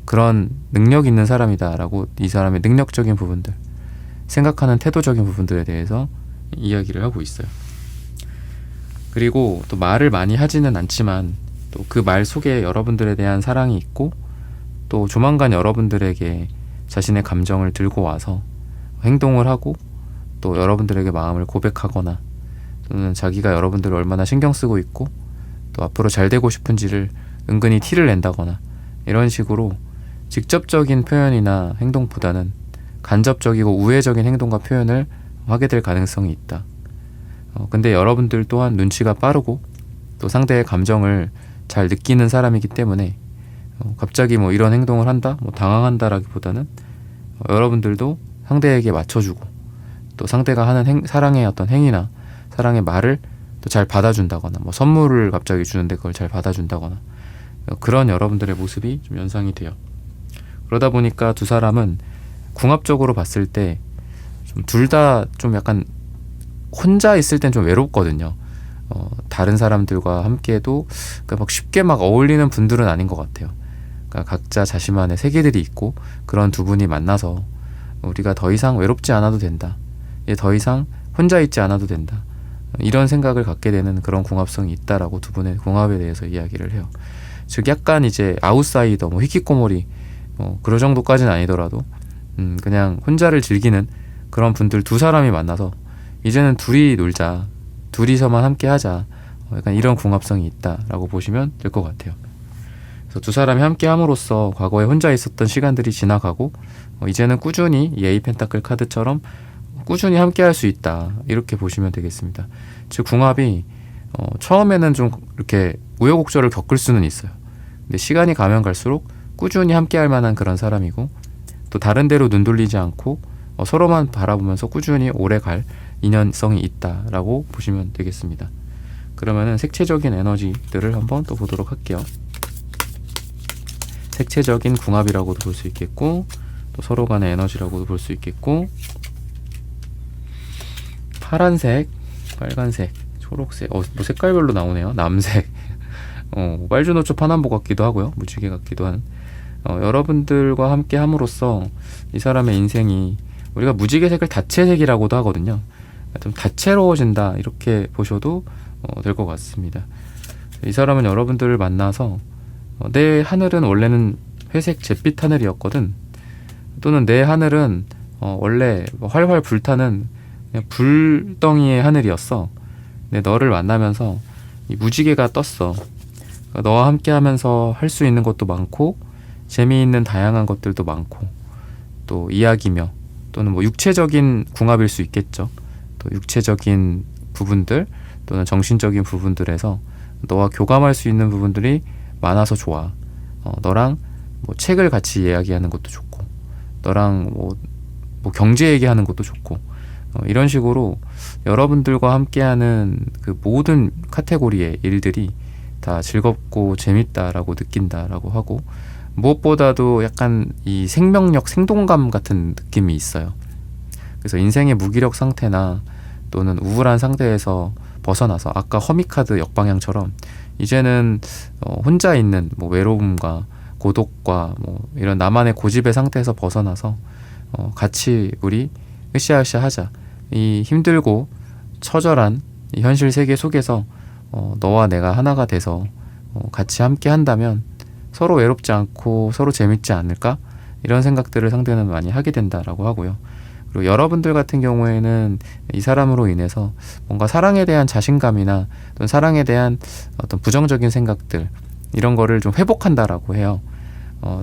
그런 능력 있는 사람이다라고 이 사람의 능력적인 부분들, 생각하는 태도적인 부분들에 대해서 이야기를 하고 있어요. 그리고 또 말을 많이 하지는 않지만 또 그 말 속에 여러분들에 대한 사랑이 있고, 또 조만간 여러분들에게 자신의 감정을 들고 와서 행동을 하고 또 여러분들에게 마음을 고백하거나, 또는 자기가 여러분들을 얼마나 신경 쓰고 있고 또 앞으로 잘 되고 싶은지를 은근히 티를 낸다거나, 이런 식으로 직접적인 표현이나 행동보다는 간접적이고 우회적인 행동과 표현을 하게 될 가능성이 있다. 근데 여러분들 또한 눈치가 빠르고 또 상대의 감정을 잘 느끼는 사람이기 때문에 갑자기 이런 행동을 한다, 당황한다라기보다는 여러분들도 상대에게 맞춰주고, 또 상대가 하는 사랑의 어떤 행위나 사랑의 말을 또 잘 받아준다거나 뭐 선물을 갑자기 주는데 그걸 잘 받아준다거나 그런 여러분들의 모습이 좀 연상이 돼요. 그러다 보니까 두 사람은 궁합적으로 봤을 때 좀 둘 다 좀 약간 혼자 있을 땐 좀 외롭거든요. 다른 사람들과 함께해도 그러니까 막 쉽게 막 어울리는 분들은 아닌 것 같아요. 그러니까 각자 자신만의 세계들이 있고 그런 두 분이 만나서 우리가 더 이상 외롭지 않아도 된다. 더 이상 혼자 있지 않아도 된다. 이런 생각을 갖게 되는 그런 궁합성이 있다라고 두 분의 궁합에 대해서 이야기를 해요. 즉 약간 이제 아웃사이더, 뭐 히키코모리 그런 정도까지는 아니더라도 그냥 혼자를 즐기는 그런 분들 두 사람이 만나서 이제는 둘이 놀자, 둘이서만 함께 하자, 약간 이런 궁합성이 있다라고 보시면 될 것 같아요. 그래서 두 사람이 함께 함으로써 과거에 혼자 있었던 시간들이 지나가고 이제는 꾸준히 이 에이 펜타클 카드처럼 꾸준히 함께 할 수 있다, 이렇게 보시면 되겠습니다. 즉 궁합이 처음에는 좀 이렇게 우여곡절을 겪을 수는 있어요. 근데 시간이 가면 갈수록 꾸준히 함께 할 만한 그런 사람이고, 또 다른 데로 눈 돌리지 않고 서로만 바라보면서 꾸준히 오래 갈 인연성이 있다라고 보시면 되겠습니다. 그러면은 색채적인 에너지들을 한번 또 보도록 할게요. 색채적인 궁합이라고도 볼 수 있겠고, 또 서로 간의 에너지라고도 볼 수 있겠고, 파란색, 빨간색, 초록색, 뭐 색깔별로 나오네요. 남색, 빨주노초 파남보 같기도 하고요. 무지개 같기도 한. 여러분들과 함께 함으로써 이 사람의 인생이, 우리가 무지개색을 다채색이라고도 하거든요. 좀 다채로워진다, 이렇게 보셔도 될 것 같습니다. 이 사람은 여러분들을 만나서 내 하늘은 원래는 회색 잿빛 하늘이었거든, 또는 내 하늘은 원래 활활 불타는 그냥 불덩이의 하늘이었어. 근데 너를 만나면서 이 무지개가 떴어. 그러니까 너와 함께 하면서 할 수 있는 것도 많고 재미있는 다양한 것들도 많고, 또 이야기며 또는 뭐 육체적인 궁합일 수 있겠죠. 또 육체적인 부분들 또는 정신적인 부분들에서 너와 교감할 수 있는 부분들이 많아서 좋아. 너랑 뭐 책을 같이 이야기하는 것도 좋고, 너랑 뭐 경제 얘기하는 것도 좋고, 이런 식으로 여러분들과 함께하는 그 모든 카테고리의 일들이 다 즐겁고 재밌다라고 느낀다라고 하고, 무엇보다도 약간 이 생명력, 생동감 같은 느낌이 있어요. 그래서 인생의 무기력 상태나 또는 우울한 상태에서 벗어나서 아까 허미카드 역방향처럼 이제는 혼자 있는 뭐 외로움과 고독과 뭐 이런 나만의 고집의 상태에서 벗어나서 같이 우리 으쌰으쌰 하자. 이 힘들고 처절한 이 현실 세계 속에서 너와 내가 하나가 돼서 같이 함께 한다면 서로 외롭지 않고 서로 재밌지 않을까? 이런 생각들을 상대는 많이 하게 된다라고 하고요. 그리고 여러분들 같은 경우에는 이 사람으로 인해서 뭔가 사랑에 대한 자신감이나 또는 사랑에 대한 어떤 부정적인 생각들, 이런 거를 좀 회복한다라고 해요.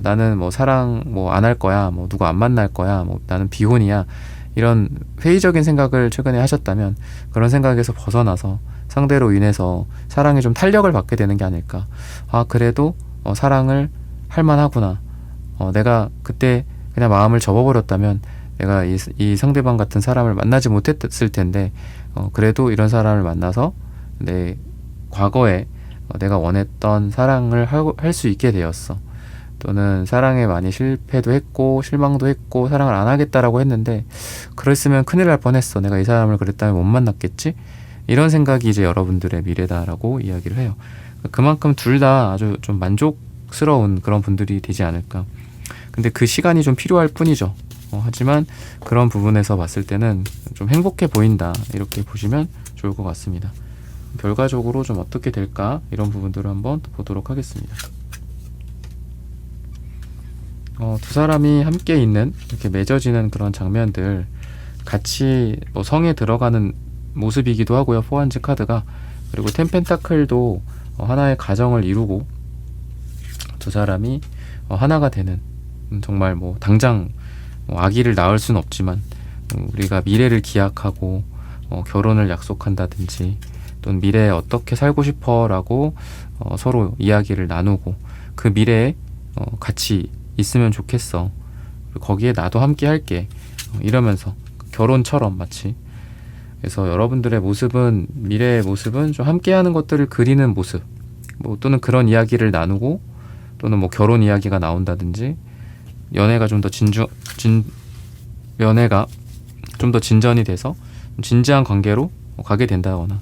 나는 뭐 사랑 뭐 안 할 거야, 뭐 누구 안 만날 거야, 뭐 나는 비혼이야, 이런 회의적인 생각을 최근에 하셨다면 그런 생각에서 벗어나서 상대로 인해서 사랑에 좀 탄력을 받게 되는 게 아닐까. 아, 그래도 사랑을 할 만하구나. 내가 그때 그냥 마음을 접어버렸다면 내가 이 상대방 같은 사람을 만나지 못했을 텐데, 그래도 이런 사람을 만나서 내 과거에 내가 원했던 사랑을 할 수 있게 되었어. 또는 사랑에 많이 실패도 했고 실망도 했고 사랑을 안 하겠다라고 했는데, 그랬으면 큰일 날 뻔했어. 내가 이 사람을 그랬다면 못 만났겠지? 이런 생각이 이제 여러분들의 미래다라고 이야기를 해요. 그만큼 둘 다 아주 좀 만족스러운 그런 분들이 되지 않을까. 근데 그 시간이 좀 필요할 뿐이죠. 하지만 그런 부분에서 봤을 때는 좀 행복해 보인다, 이렇게 보시면 좋을 것 같습니다. 결과적으로 좀 어떻게 될까, 이런 부분들을 한번 또 보도록 하겠습니다. 두 사람이 함께 있는, 이렇게 맺어지는 그런 장면들, 같이 뭐 성에 들어가는 모습이기도 하고요, 포한즈 카드가. 그리고 텐펜타클도 하나의 가정을 이루고 두 사람이 하나가 되는, 정말 뭐 당장 아기를 낳을 수는 없지만 우리가 미래를 기약하고 결혼을 약속한다든지, 또는 미래에 어떻게 살고 싶어 라고 서로 이야기를 나누고 그 미래에 같이 있으면 좋겠어, 거기에 나도 함께 할게, 이러면서 결혼처럼 마치 그래서 여러분들의 모습은, 미래의 모습은 좀 함께하는 것들을 그리는 모습, 뭐 또는 그런 이야기를 나누고, 또는 뭐 결혼 이야기가 나온다든지, 연애가 좀 더 연애가 좀 더 진전이 돼서 진지한 관계로 가게 된다거나,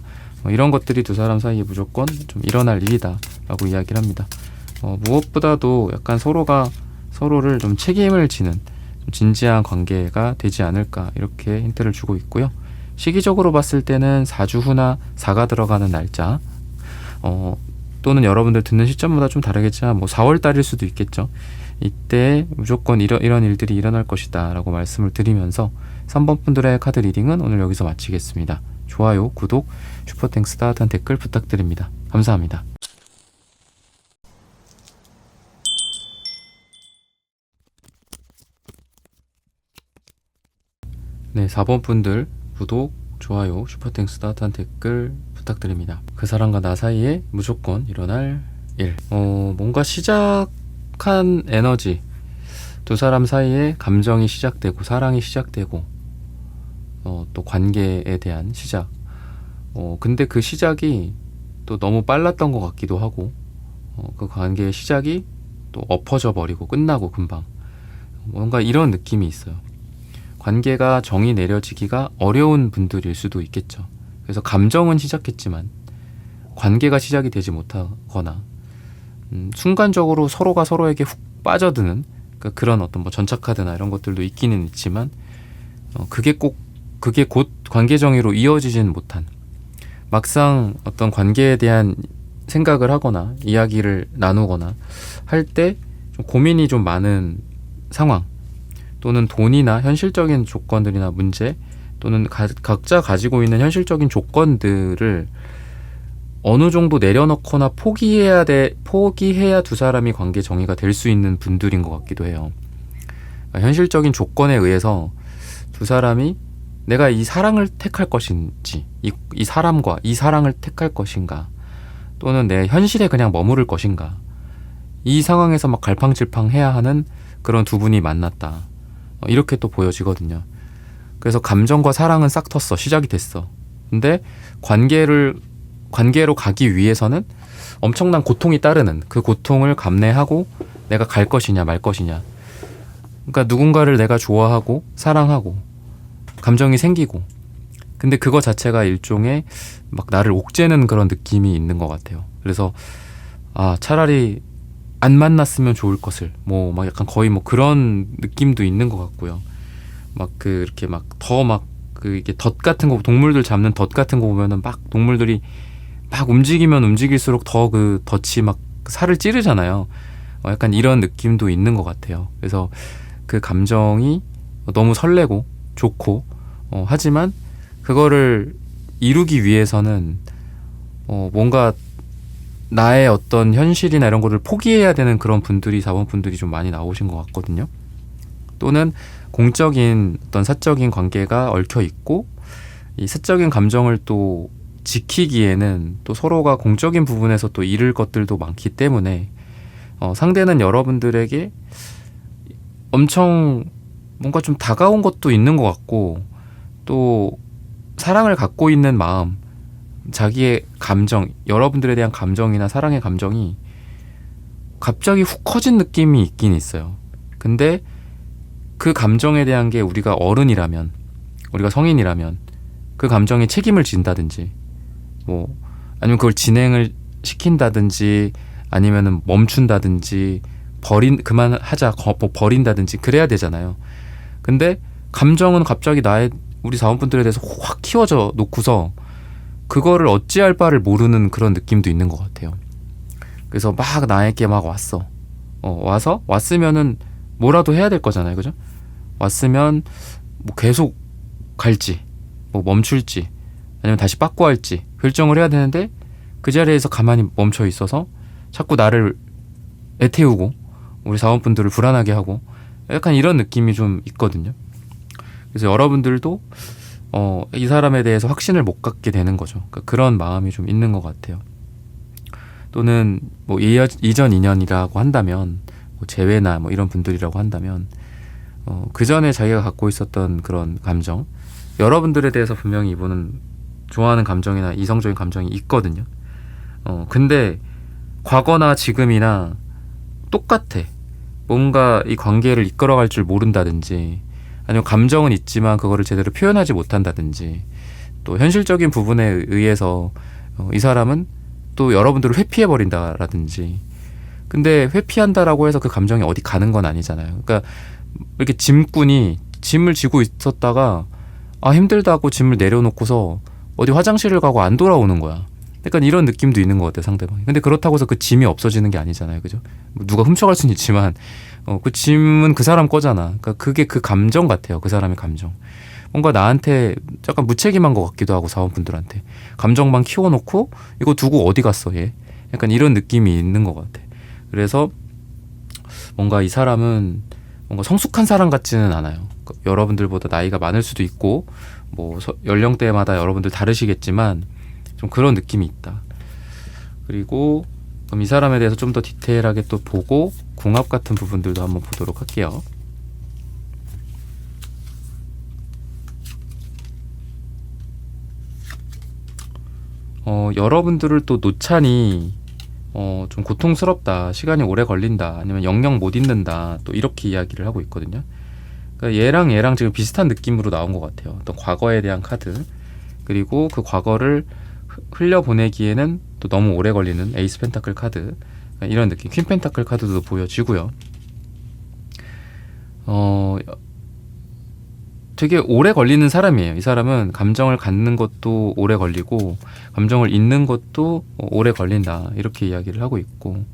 이런 것들이 두 사람 사이에 무조건 좀 일어날 일이다 라고 이야기를 합니다. 무엇보다도 약간 서로가 서로를 좀 책임을 지는 좀 진지한 관계가 되지 않을까, 이렇게 힌트를 주고 있고요. 시기적으로 봤을 때는 4주 후나 4가 들어가는 날짜, 또는 여러분들 듣는 시점마다 좀 다르겠지만 뭐 4월 달일 수도 있겠죠. 이때 무조건 이런 일들이 일어날 것이다 라고 말씀을 드리면서 3번 분들의 카드 리딩은 오늘 여기서 마치겠습니다. 좋아요, 구독, 슈퍼땡스, 따뜻한 댓글 부탁드립니다. 감사합니다. 네, 4번 분들 구독, 좋아요, 슈퍼땡스, 따뜻한 댓글 부탁드립니다. 그 사람과 나 사이에 무조건 일어날 일. 뭔가 시작한 에너지, 두 사람 사이에 감정이 시작되고 사랑이 시작되고, 또 관계에 대한 시작. 근데 그 시작이 또 너무 빨랐던 것 같기도 하고, 그 관계의 시작이 또 엎어져 버리고 끝나고 금방. 뭔가 이런 느낌이 있어요. 관계가 정이 내려지기가 어려운 분들일 수도 있겠죠. 그래서 감정은 시작했지만 관계가 시작이 되지 못하거나, 순간적으로 서로가 서로에게 훅 빠져드는, 그러니까 그런 어떤 뭐 전차카드나 이런 것들도 있기는 있지만, 그게 곧 관계 정의로 이어지지는 못한, 막상 어떤 관계에 대한 생각을 하거나 이야기를 나누거나 할 때 좀 고민이 좀 많은 상황, 또는 돈이나 현실적인 조건들이나 문제, 또는 각자 가지고 있는 현실적인 조건들을 어느 정도 내려놓거나 포기해야 두 사람이 관계 정의가 될 수 있는 분들인 것 같기도 해요. 그러니까 현실적인 조건에 의해서 두 사람이 내가 이 사랑을 택할 것인지, 이 사람과 이 사랑을 택할 것인가, 또는 내 현실에 그냥 머무를 것인가, 이 상황에서 막 갈팡질팡 해야 하는 그런 두 분이 만났다, 이렇게 또 보여지거든요. 그래서 감정과 사랑은 싹 텄어, 시작이 됐어. 근데 관계로 가기 위해서는 엄청난 고통이 따르는, 그 고통을 감내하고 내가 갈 것이냐 말 것이냐, 그러니까 누군가를 내가 좋아하고 사랑하고 감정이 생기고, 근데 그거 자체가 일종의 막 나를 옥죄는 그런 느낌이 있는 것 같아요. 그래서 차라리 안 만났으면 좋을 것을, 뭐 막 약간 거의 뭐 그런 느낌도 있는 것 같고요. 막 이렇게 막 더 막 이게 덫 같은 거, 동물들 잡는 덫 같은 거 보면은 막 동물들이 막 움직이면 움직일수록 더 그 덫이 막 살을 찌르잖아요. 약간 이런 느낌도 있는 것 같아요. 그래서 그 감정이 너무 설레고 좋고, 하지만 그거를 이루기 위해서는 뭔가 나의 어떤 현실이나 이런 거를 포기해야 되는 그런 분들이, 4번 분들이 좀 많이 나오신 것 같거든요. 또는 공적인 어떤 사적인 관계가 얽혀 있고, 이 사적인 감정을 또 지키기에는 또 서로가 공적인 부분에서 또 잃을 것들도 많기 때문에, 상대는 여러분들에게 엄청 뭔가 좀 다가온 것도 있는 것 같고, 또 사랑을 갖고 있는 마음, 자기의 감정, 여러분들에 대한 감정이나 사랑의 감정이 갑자기 훅 커진 느낌이 있긴 있어요. 근데 그 감정에 대한 게, 우리가 어른이라면, 우리가 성인이라면 그 감정에 책임을 진다든지, 뭐 아니면 그걸 진행을 시킨다든지, 아니면은 멈춘다든지, 그만하자, 버린다든지 그래야 되잖아요. 근데 감정은 갑자기 우리 사원분들에 대해서 확 키워져 놓고서 그거를 어찌할 바를 모르는 그런 느낌도 있는 것 같아요. 그래서 막 나에게 막 왔으면은 뭐라도 해야 될 거잖아요, 그죠? 왔으면 뭐 계속 갈지, 뭐 멈출지, 아니면 다시 빠꾸 할지 결정을 해야 되는데, 그 자리에서 가만히 멈춰 있어서 자꾸 나를 애태우고 우리 사원분들을 불안하게 하고, 약간 이런 느낌이 좀 있거든요. 그래서 여러분들도 이 사람에 대해서 확신을 못 갖게 되는 거죠. 그러니까 그런 마음이 좀 있는 것 같아요. 또는 뭐 이전 인연이라고 한다면, 뭐 재회나 뭐 이런 분들이라고 한다면, 그 전에 자기가 갖고 있었던 그런 감정, 여러분들에 대해서 분명히 이분은 좋아하는 감정이나 이성적인 감정이 있거든요. 근데 과거나 지금이나 똑같아. 뭔가 이 관계를 이끌어갈 줄 모른다든지, 아니면 감정은 있지만 그거를 제대로 표현하지 못한다든지, 또 현실적인 부분에 의해서 이 사람은 또 여러분들을 회피해버린다라든지. 근데 회피한다라고 해서 그 감정이 어디 가는 건 아니잖아요. 그러니까 이렇게 짐꾼이 짐을 지고 있었다가 힘들다고 짐을 내려놓고서 어디 화장실을 가고 안 돌아오는 거야. 약간 이런 느낌도 있는 것 같아요, 상대방이. 근데 그렇다고 해서 그 짐이 없어지는 게 아니잖아요, 그죠? 뭐 누가 훔쳐갈 수는 있지만 그 짐은 그 사람 거잖아. 그러니까 그게 그 감정 같아요, 그 사람의 감정. 뭔가 나한테 약간 무책임한 것 같기도 하고, 사원분들한테 감정만 키워놓고 이거 두고 어디 갔어 얘? 약간 이런 느낌이 있는 것 같아. 그래서 뭔가 이 사람은 뭔가 성숙한 사람 같지는 않아요. 여러분들보다 나이가 많을 수도 있고, 뭐 연령대마다 여러분들 다르시겠지만 좀 그런 느낌이 있다. 그리고 그럼 이 사람에 대해서 좀 더 디테일하게 또 보고 궁합 같은 부분들도 한번 보도록 할게요. 여러분들을 또 놓자니 좀 고통스럽다, 시간이 오래 걸린다, 아니면 영영 못 잊는다, 또 이렇게 이야기를 하고 있거든요. 그러니까 얘랑 지금 비슷한 느낌으로 나온 것 같아요. 어떤 과거에 대한 카드, 그리고 그 과거를 흘려보내기에는 또 너무 오래 걸리는 에이스 펜타클 카드, 그러니까 이런 느낌. 퀸 펜타클 카드도 보여지고요. 되게 오래 걸리는 사람이에요. 이 사람은 감정을 갖는 것도 오래 걸리고 감정을 잊는 것도 오래 걸린다, 이렇게 이야기를 하고 있고,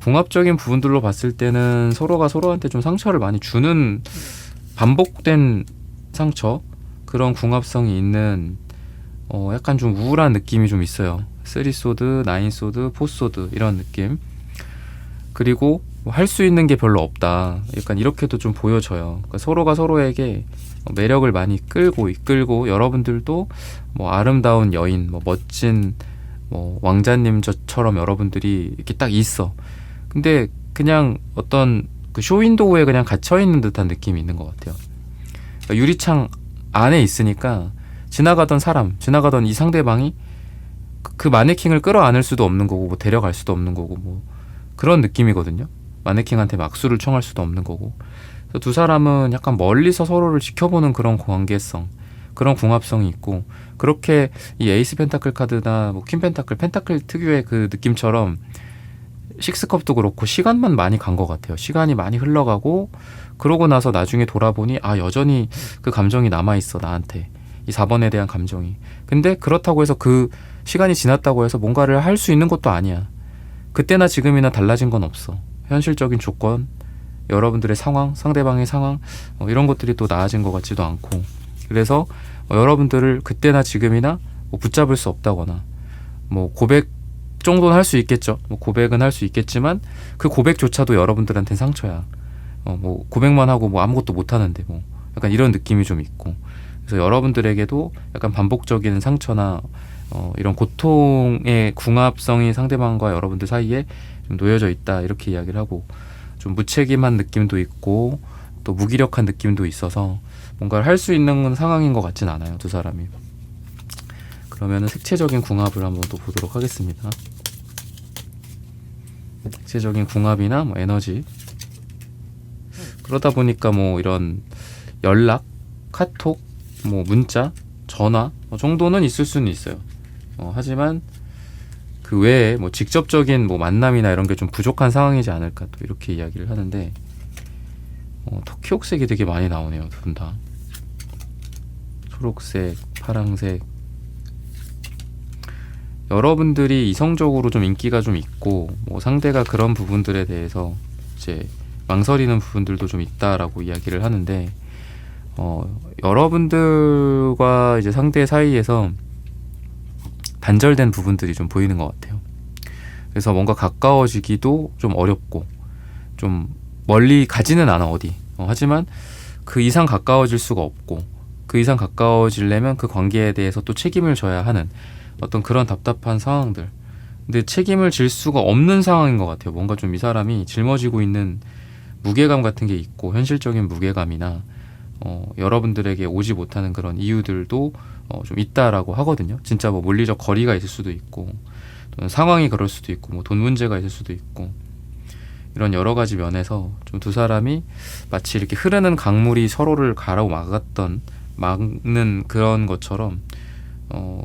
궁합적인 부분들로 봤을 때는 서로가 서로한테 좀 상처를 많이 주는, 반복된 상처, 그런 궁합성이 있는 약간 좀 우울한 느낌이 좀 있어요. 3소드, 9소드, 4소드 이런 느낌. 그리고 뭐 할 수 있는 게 별로 없다, 약간 이렇게도 좀 보여져요. 그러니까 서로가 서로에게 매력을 많이 끌고 이끌고, 여러분들도 뭐 아름다운 여인, 뭐 멋진 뭐 왕자님처럼 여러분들이 이렇게 딱 있어. 근데 그냥 어떤 그 쇼윈도우에 그냥 갇혀있는 듯한 느낌이 있는 것 같아요. 그러니까 유리창 안에 있으니까 지나가던 이 상대방이 그 마네킹을 끌어안을 수도 없는 거고, 뭐 데려갈 수도 없는 거고, 뭐 그런 느낌이거든요. 마네킹한테 막수를 청할 수도 없는 거고. 그래서 두 사람은 약간 멀리서 서로를 지켜보는 그런 관계성, 그런 궁합성이 있고, 그렇게 이 에이스 펜타클 카드나 뭐 퀸 펜타클 특유의 그 느낌처럼 식스컵도 그렇고 시간만 많이 간 것 같아요. 시간이 많이 흘러가고, 그러고 나서 나중에 돌아보니 여전히 그 감정이 남아있어, 나한테. 이 4번에 대한 감정이. 근데 그렇다고 해서 그 시간이 지났다고 해서 뭔가를 할 수 있는 것도 아니야. 그때나 지금이나 달라진 건 없어. 현실적인 조건, 여러분들의 상황, 상대방의 상황, 이런 것들이 또 나아진 것 같지도 않고. 그래서 여러분들을 그때나 지금이나 뭐 붙잡을 수 없다거나, 뭐 고백 정도는 할 수 있겠죠. 뭐 고백은 할 수 있겠지만 그 고백조차도 여러분들한테는 상처야. 뭐 고백만 하고 뭐 아무것도 못 하는데, 뭐 약간 이런 느낌이 좀 있고. 그래서 여러분들에게도 약간 반복적인 상처나 이런 고통의 궁합성이 상대방과 여러분들 사이에 좀 놓여져 있다, 이렇게 이야기를 하고, 좀 무책임한 느낌도 있고 또 무기력한 느낌도 있어서 뭔가를 할 수 있는 상황인 것 같진 않아요, 두 사람이. 그러면은 색채적인 궁합을 한번 또 보도록 하겠습니다. 색채적인 궁합이나 뭐 에너지, 그러다 보니까 뭐 이런 연락, 카톡, 뭐 문자, 전화 정도는 있을 수는 있어요. 하지만 그 외에 뭐 직접적인 뭐 만남이나 이런 게 좀 부족한 상황이지 않을까, 또 이렇게 이야기를 하는데, 터키옥색이 되게 많이 나오네요, 두 분 다. 초록색, 파랑색. 여러분들이 이성적으로 좀 인기가 좀 있고, 뭐 상대가 그런 부분들에 대해서 이제 망설이는 부분들도 좀 있다라고 이야기를 하는데, 여러분들과 이제 상대 사이에서 단절된 부분들이 좀 보이는 것 같아요. 그래서 뭔가 가까워지기도 좀 어렵고, 좀 멀리 가지는 않아, 어디. 하지만 그 이상 가까워질 수가 없고, 그 이상 가까워지려면 그 관계에 대해서 또 책임을 져야 하는 어떤 그런 답답한 상황들. 근데 책임을 질 수가 없는 상황인 것 같아요. 뭔가 좀 이 사람이 짊어지고 있는 무게감 같은 게 있고, 현실적인 무게감이나 여러분들에게 오지 못하는 그런 이유들도 좀 있다라고 하거든요. 진짜 뭐 물리적 거리가 있을 수도 있고, 또는 상황이 그럴 수도 있고, 뭐 돈 문제가 있을 수도 있고, 이런 여러 가지 면에서 좀 두 사람이 마치 이렇게 흐르는 강물이 서로를 막는 그런 것처럼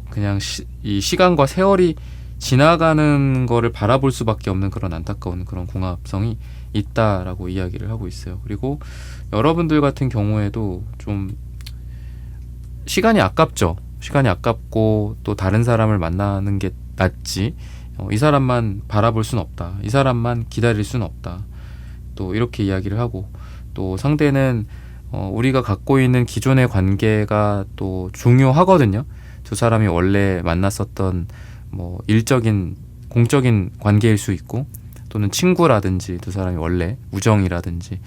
그냥 이 시간과 세월이 지나가는 거를 바라볼 수밖에 없는 그런 안타까운 그런 궁합성이 있다라고 이야기를 하고 있어요. 그리고 여러분들 같은 경우에도 좀 시간이 아깝죠. 시간이 아깝고 또 다른 사람을 만나는 게 낫지. 이 사람만 바라볼 순 없다. 이 사람만 기다릴 순 없다. 또 이렇게 이야기를 하고, 또 상대는 우리가 갖고 있는 기존의 관계가 또 중요하거든요. 두 사람이 원래 만났었던 뭐 일적인 공적인 관계일 수 있고, 또는 친구라든지 두 사람이 원래 우정이라든지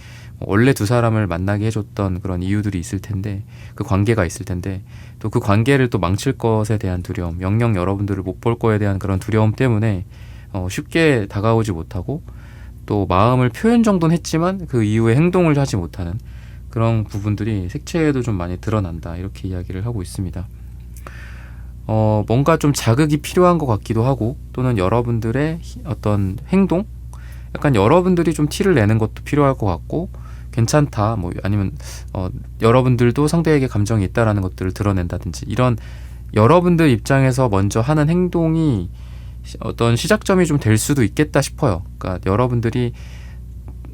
원래 두 사람을 만나게 해줬던 그런 이유들이 있을 텐데, 그 관계가 있을 텐데, 또 그 관계를 또 망칠 것에 대한 두려움, 영영 여러분들을 못 볼 거에 대한 그런 두려움 때문에 쉽게 다가오지 못하고, 또 마음을 표현 정도는 했지만 그 이후에 행동을 하지 못하는 그런 부분들이 색채에도 좀 많이 드러난다, 이렇게 이야기를 하고 있습니다. 뭔가 좀 자극이 필요한 것 같기도 하고, 또는 여러분들의 어떤 행동, 약간 여러분들이 좀 티를 내는 것도 필요할 것 같고, 괜찮다, 뭐 아니면 여러분들도 상대에게 감정이 있다라는 것들을 드러낸다든지, 이런 여러분들 입장에서 먼저 하는 행동이 어떤 시작점이 좀 될 수도 있겠다 싶어요. 그러니까 여러분들이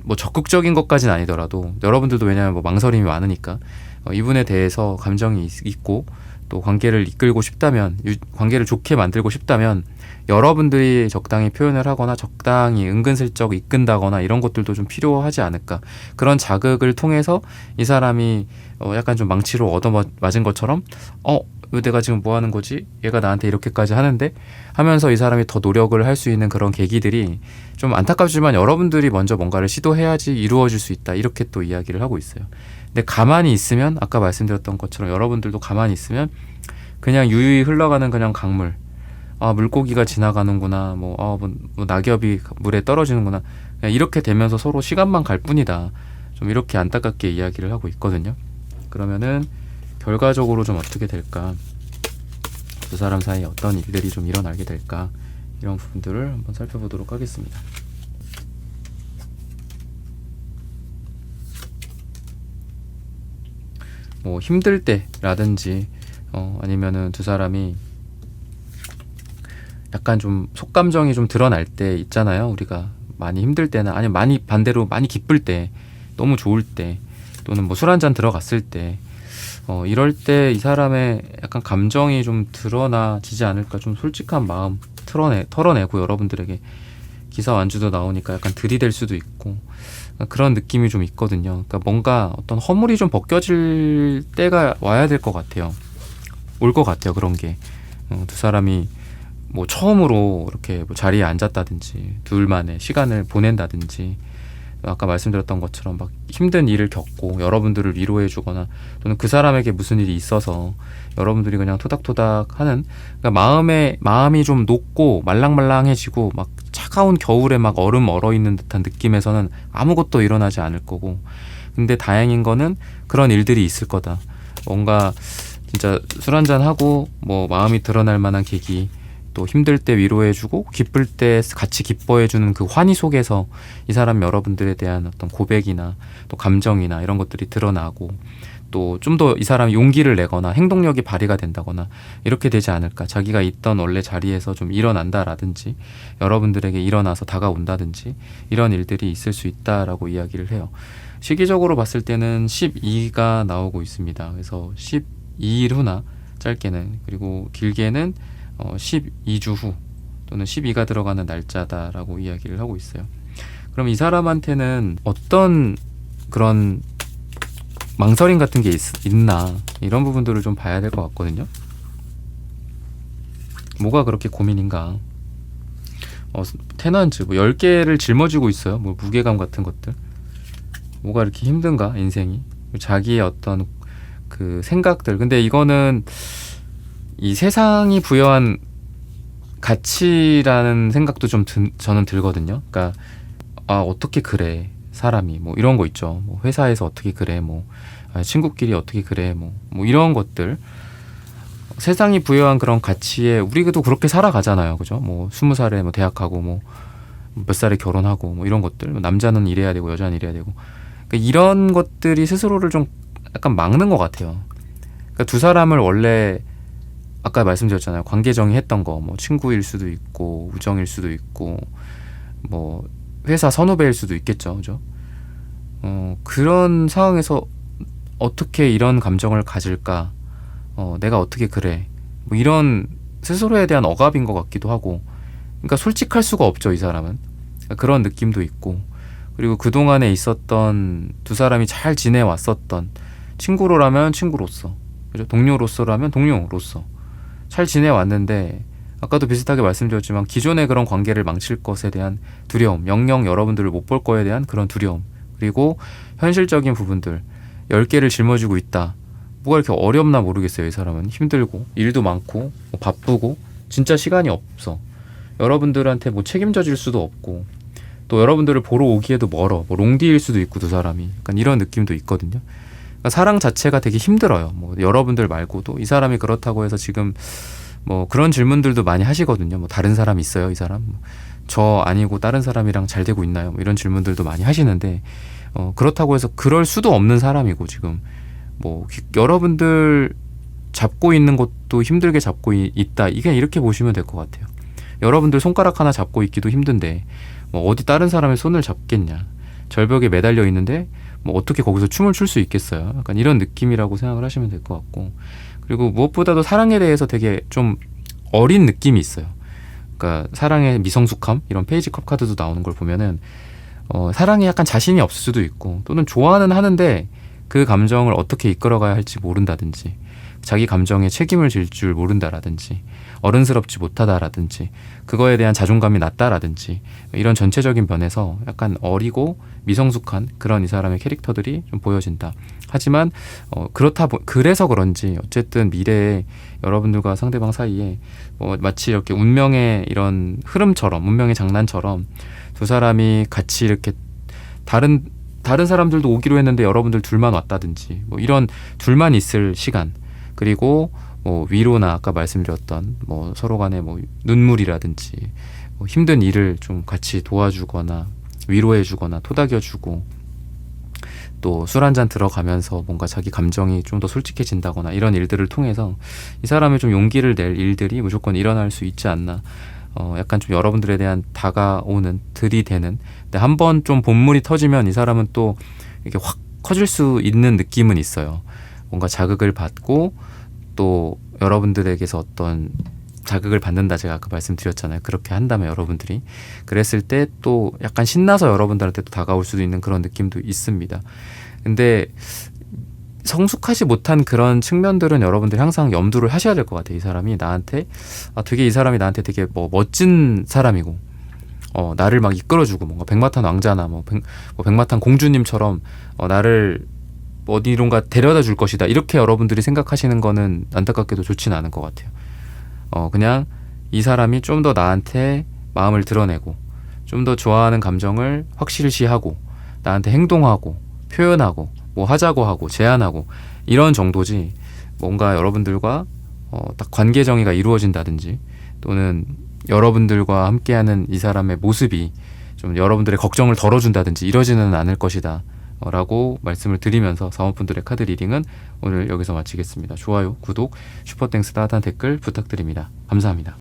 뭐 적극적인 것까지는 아니더라도, 여러분들도 왜냐하면 뭐 망설임이 많으니까 이분에 대해서 감정이 있고, 또 관계를 이끌고 싶다면, 관계를 좋게 만들고 싶다면 여러분들이 적당히 표현을 하거나 적당히 은근슬쩍 이끈다거나 이런 것들도 좀 필요하지 않을까. 그런 자극을 통해서 이 사람이 약간 좀 망치로 얻어맞은 것처럼 왜 내가 지금 뭐 하는 거지? 얘가 나한테 이렇게까지 하는데? 하면서 이 사람이 더 노력을 할 수 있는 그런 계기들이 좀 안타깝지만 여러분들이 먼저 뭔가를 시도해야지 이루어질 수 있다, 이렇게 또 이야기를 하고 있어요. 근데 가만히 있으면, 아까 말씀드렸던 것처럼 여러분들도 가만히 있으면 그냥 유유히 흘러가는 그냥 강물, 물고기가 지나가는구나, 뭐 낙엽이 물에 떨어지는구나, 그냥 이렇게 되면서 서로 시간만 갈 뿐이다, 좀 이렇게 안타깝게 이야기를 하고 있거든요. 그러면은 결과적으로 좀 어떻게 될까, 두 사람 사이에 어떤 일들이 좀 일어나게 될까, 이런 부분들을 한번 살펴보도록 하겠습니다. 뭐 힘들 때라든지 아니면은 두 사람이 약간 좀 속감정이 좀 드러날 때 있잖아요. 우리가 많이 힘들 때나, 아니면 많이 반대로 많이 기쁠 때, 너무 좋을 때, 또는 뭐 술 한잔 들어갔을 때, 이럴 때 이 사람의 약간 감정이 좀 드러나지지 않을까. 좀 솔직한 마음 털어내고 여러분들에게 기사 완주도 나오니까 약간 들이댈 수도 있고, 그런 느낌이 좀 있거든요. 그러니까 뭔가 어떤 허물이 좀 벗겨질 때가 와야 될 것 같아요. 올 것 같아요. 그런 게 두 사람이 뭐 처음으로 이렇게 뭐 자리에 앉았다든지, 둘만의 시간을 보낸다든지, 아까 말씀드렸던 것처럼 막 힘든 일을 겪고 여러분들을 위로해 주거나, 또는 그 사람에게 무슨 일이 있어서 여러분들이 그냥 토닥토닥 하는, 그러니까 마음이 좀 녹고 말랑말랑해지고 막 차가운 겨울에 막 얼음 얼어있는 듯한 느낌에서는 아무것도 일어나지 않을 거고, 근데 다행인 거는 그런 일들이 있을 거다. 뭔가 진짜 술 한잔하고 뭐 마음이 드러날 만한 계기, 또 힘들 때 위로해주고 기쁠 때 같이 기뻐해주는 그 환희 속에서 이 사람 여러분들에 대한 어떤 고백이나 또 감정이나 이런 것들이 드러나고, 또 좀 더 이 사람이 용기를 내거나 행동력이 발휘가 된다거나 이렇게 되지 않을까. 자기가 있던 원래 자리에서 좀 일어난다라든지, 여러분들에게 일어나서 다가온다든지, 이런 일들이 있을 수 있다라고 이야기를 해요. 시기적으로 봤을 때는 12가 나오고 있습니다. 그래서 12일 후나 짧게는, 그리고 길게는 12주 후 또는 12가 들어가는 날짜다라고 이야기를 하고 있어요. 그럼 이 사람한테는 어떤 그런 망설임 같은 게 있나, 이런 부분들을 좀 봐야 될 것 같거든요. 뭐가 그렇게 고민인가. 테넌트 뭐 10개를 짊어지고 있어요. 뭐 무게감 같은 것들. 뭐가 이렇게 힘든가, 인생이. 자기의 어떤 그 생각들. 근데 이거는 이 세상이 부여한 가치라는 생각도 좀 저는 들거든요. 그러니까 어떻게 그래 사람이, 뭐 이런 거 있죠. 뭐 회사에서 어떻게 그래, 뭐 친구끼리 어떻게 그래 뭐 이런 것들, 세상이 부여한 그런 가치에 우리도 그렇게 살아가잖아요. 그죠? 뭐 20살에 뭐 대학 가고 뭐 몇 살에 결혼하고 뭐 이런 것들, 뭐 남자는 이래야 되고 여자는 이래야 되고, 그러니까 이런 것들이 스스로를 좀 약간 막는 것 같아요. 그러니까 두 사람을 원래 아까 말씀드렸잖아요. 관계 정의했던 거, 뭐 친구일 수도 있고 우정일 수도 있고 뭐 회사 선후배일 수도 있겠죠. 그죠? 그런 상황에서 어떻게 이런 감정을 가질까? 내가 어떻게 그래? 뭐 이런 스스로에 대한 억압인 것 같기도 하고, 그러니까 솔직할 수가 없죠, 이 사람은. 그러니까 그런 느낌도 있고, 그리고 그동안에 있었던 두 사람이 잘 지내왔었던, 친구로라면 친구로서, 그죠? 동료로서라면 동료로서 잘 지내왔는데, 아까도 비슷하게 말씀드렸지만 기존의 그런 관계를 망칠 것에 대한 두려움, 영영 여러분들을 못 볼 거에 대한 그런 두려움, 그리고 현실적인 부분들, 10개를 짊어지고 있다. 뭐가 이렇게 어렵나 모르겠어요. 이 사람은 힘들고 일도 많고 뭐 바쁘고 진짜 시간이 없어. 여러분들한테 뭐 책임져 질 수도 없고, 또 여러분들을 보러 오기에도 멀어. 뭐 롱디일 수도 있고, 두 사람이 약간 이런 느낌도 있거든요. 그러니까 사랑 자체가 되게 힘들어요. 뭐 여러분들 말고도 이 사람이 그렇다고 해서 지금 뭐 그런 질문들도 많이 하시거든요. 뭐 다른 사람 있어요, 이 사람? 저 아니고 다른 사람이랑 잘 되고 있나요? 뭐 이런 질문들도 많이 하시는데, 그렇다고 해서 그럴 수도 없는 사람이고, 지금 뭐 여러분들 잡고 있는 것도 힘들게 잡고 있다. 이게 이렇게 보시면 될 것 같아요. 여러분들 손가락 하나 잡고 있기도 힘든데 뭐 어디 다른 사람의 손을 잡겠냐. 절벽에 매달려 있는데 뭐 어떻게 거기서 춤을 출 수 있겠어요. 약간 이런 느낌이라고 생각을 하시면 될 것 같고, 그리고 무엇보다도 사랑에 대해서 되게 좀 어린 느낌이 있어요. 그러니까 사랑의 미성숙함, 이런 페이지 컵 카드도 나오는 걸 보면은 사랑에 약간 자신이 없을 수도 있고, 또는 좋아는 하는데 그 감정을 어떻게 이끌어가야 할지 모른다든지, 자기 감정에 책임을 질 줄 모른다라든지, 어른스럽지 못하다라든지, 그거에 대한 자존감이 낮다라든지, 이런 전체적인 면에서 약간 어리고 미성숙한 그런 이 사람의 캐릭터들이 좀 보여진다. 하지만 그래서 그런지 어쨌든 미래에 여러분들과 상대방 사이에 마치 이렇게 운명의 이런 흐름처럼, 운명의 장난처럼 두 사람이 같이 이렇게 다른 사람들도 오기로 했는데 여러분들 둘만 왔다든지, 뭐 이런 둘만 있을 시간, 그리고 뭐 위로나 아까 말씀드렸던 뭐 서로 간에 뭐 눈물이라든지 뭐 힘든 일을 좀 같이 도와주거나 위로해주거나 토닥여주고, 또 술 한잔 들어가면서 뭔가 자기 감정이 좀 더 솔직해진다거나, 이런 일들을 통해서 이 사람이 좀 용기를 낼 일들이 무조건 일어날 수 있지 않나. 약간 좀 여러분들에 대한 다가오는, 들이대는, 근데 한번 좀 본물이 터지면 이 사람은 또 이렇게 확 커질 수 있는 느낌은 있어요. 뭔가 자극을 받고, 또 여러분들에게서 어떤 자극을 받는다, 제가 아까 말씀드렸잖아요. 그렇게 한다면 여러분들이 그랬을 때 또 약간 신나서 여러분들한테 또 다가올 수도 있는 그런 느낌도 있습니다. 근데 성숙하지 못한 그런 측면들은 여러분들이 항상 염두를 하셔야 될 것 같아요. 이 사람이 나한테 이 사람이 나한테 되게 뭐 멋진 사람이고, 나를 막 이끌어주고, 뭔가 백마탄 왕자나 백마탄 공주님처럼 나를 어디론가 데려다 줄 것이다, 이렇게 여러분들이 생각하시는 거는 안타깝게도 좋지는 않은 것 같아요. 그냥 이 사람이 좀 더 나한테 마음을 드러내고, 좀 더 좋아하는 감정을 확실시하고, 나한테 행동하고 표현하고 뭐 하자고 하고 제안하고, 이런 정도지, 뭔가 여러분들과 딱 관계 정의가 이루어진다든지, 또는 여러분들과 함께하는 이 사람의 모습이 좀 여러분들의 걱정을 덜어준다든지 이러지는 않을 것이다 라고 말씀을 드리면서, 사원분들의 카드 리딩은 오늘 여기서 마치겠습니다. 좋아요, 구독, 슈퍼땡스 따뜻한 댓글 부탁드립니다. 감사합니다.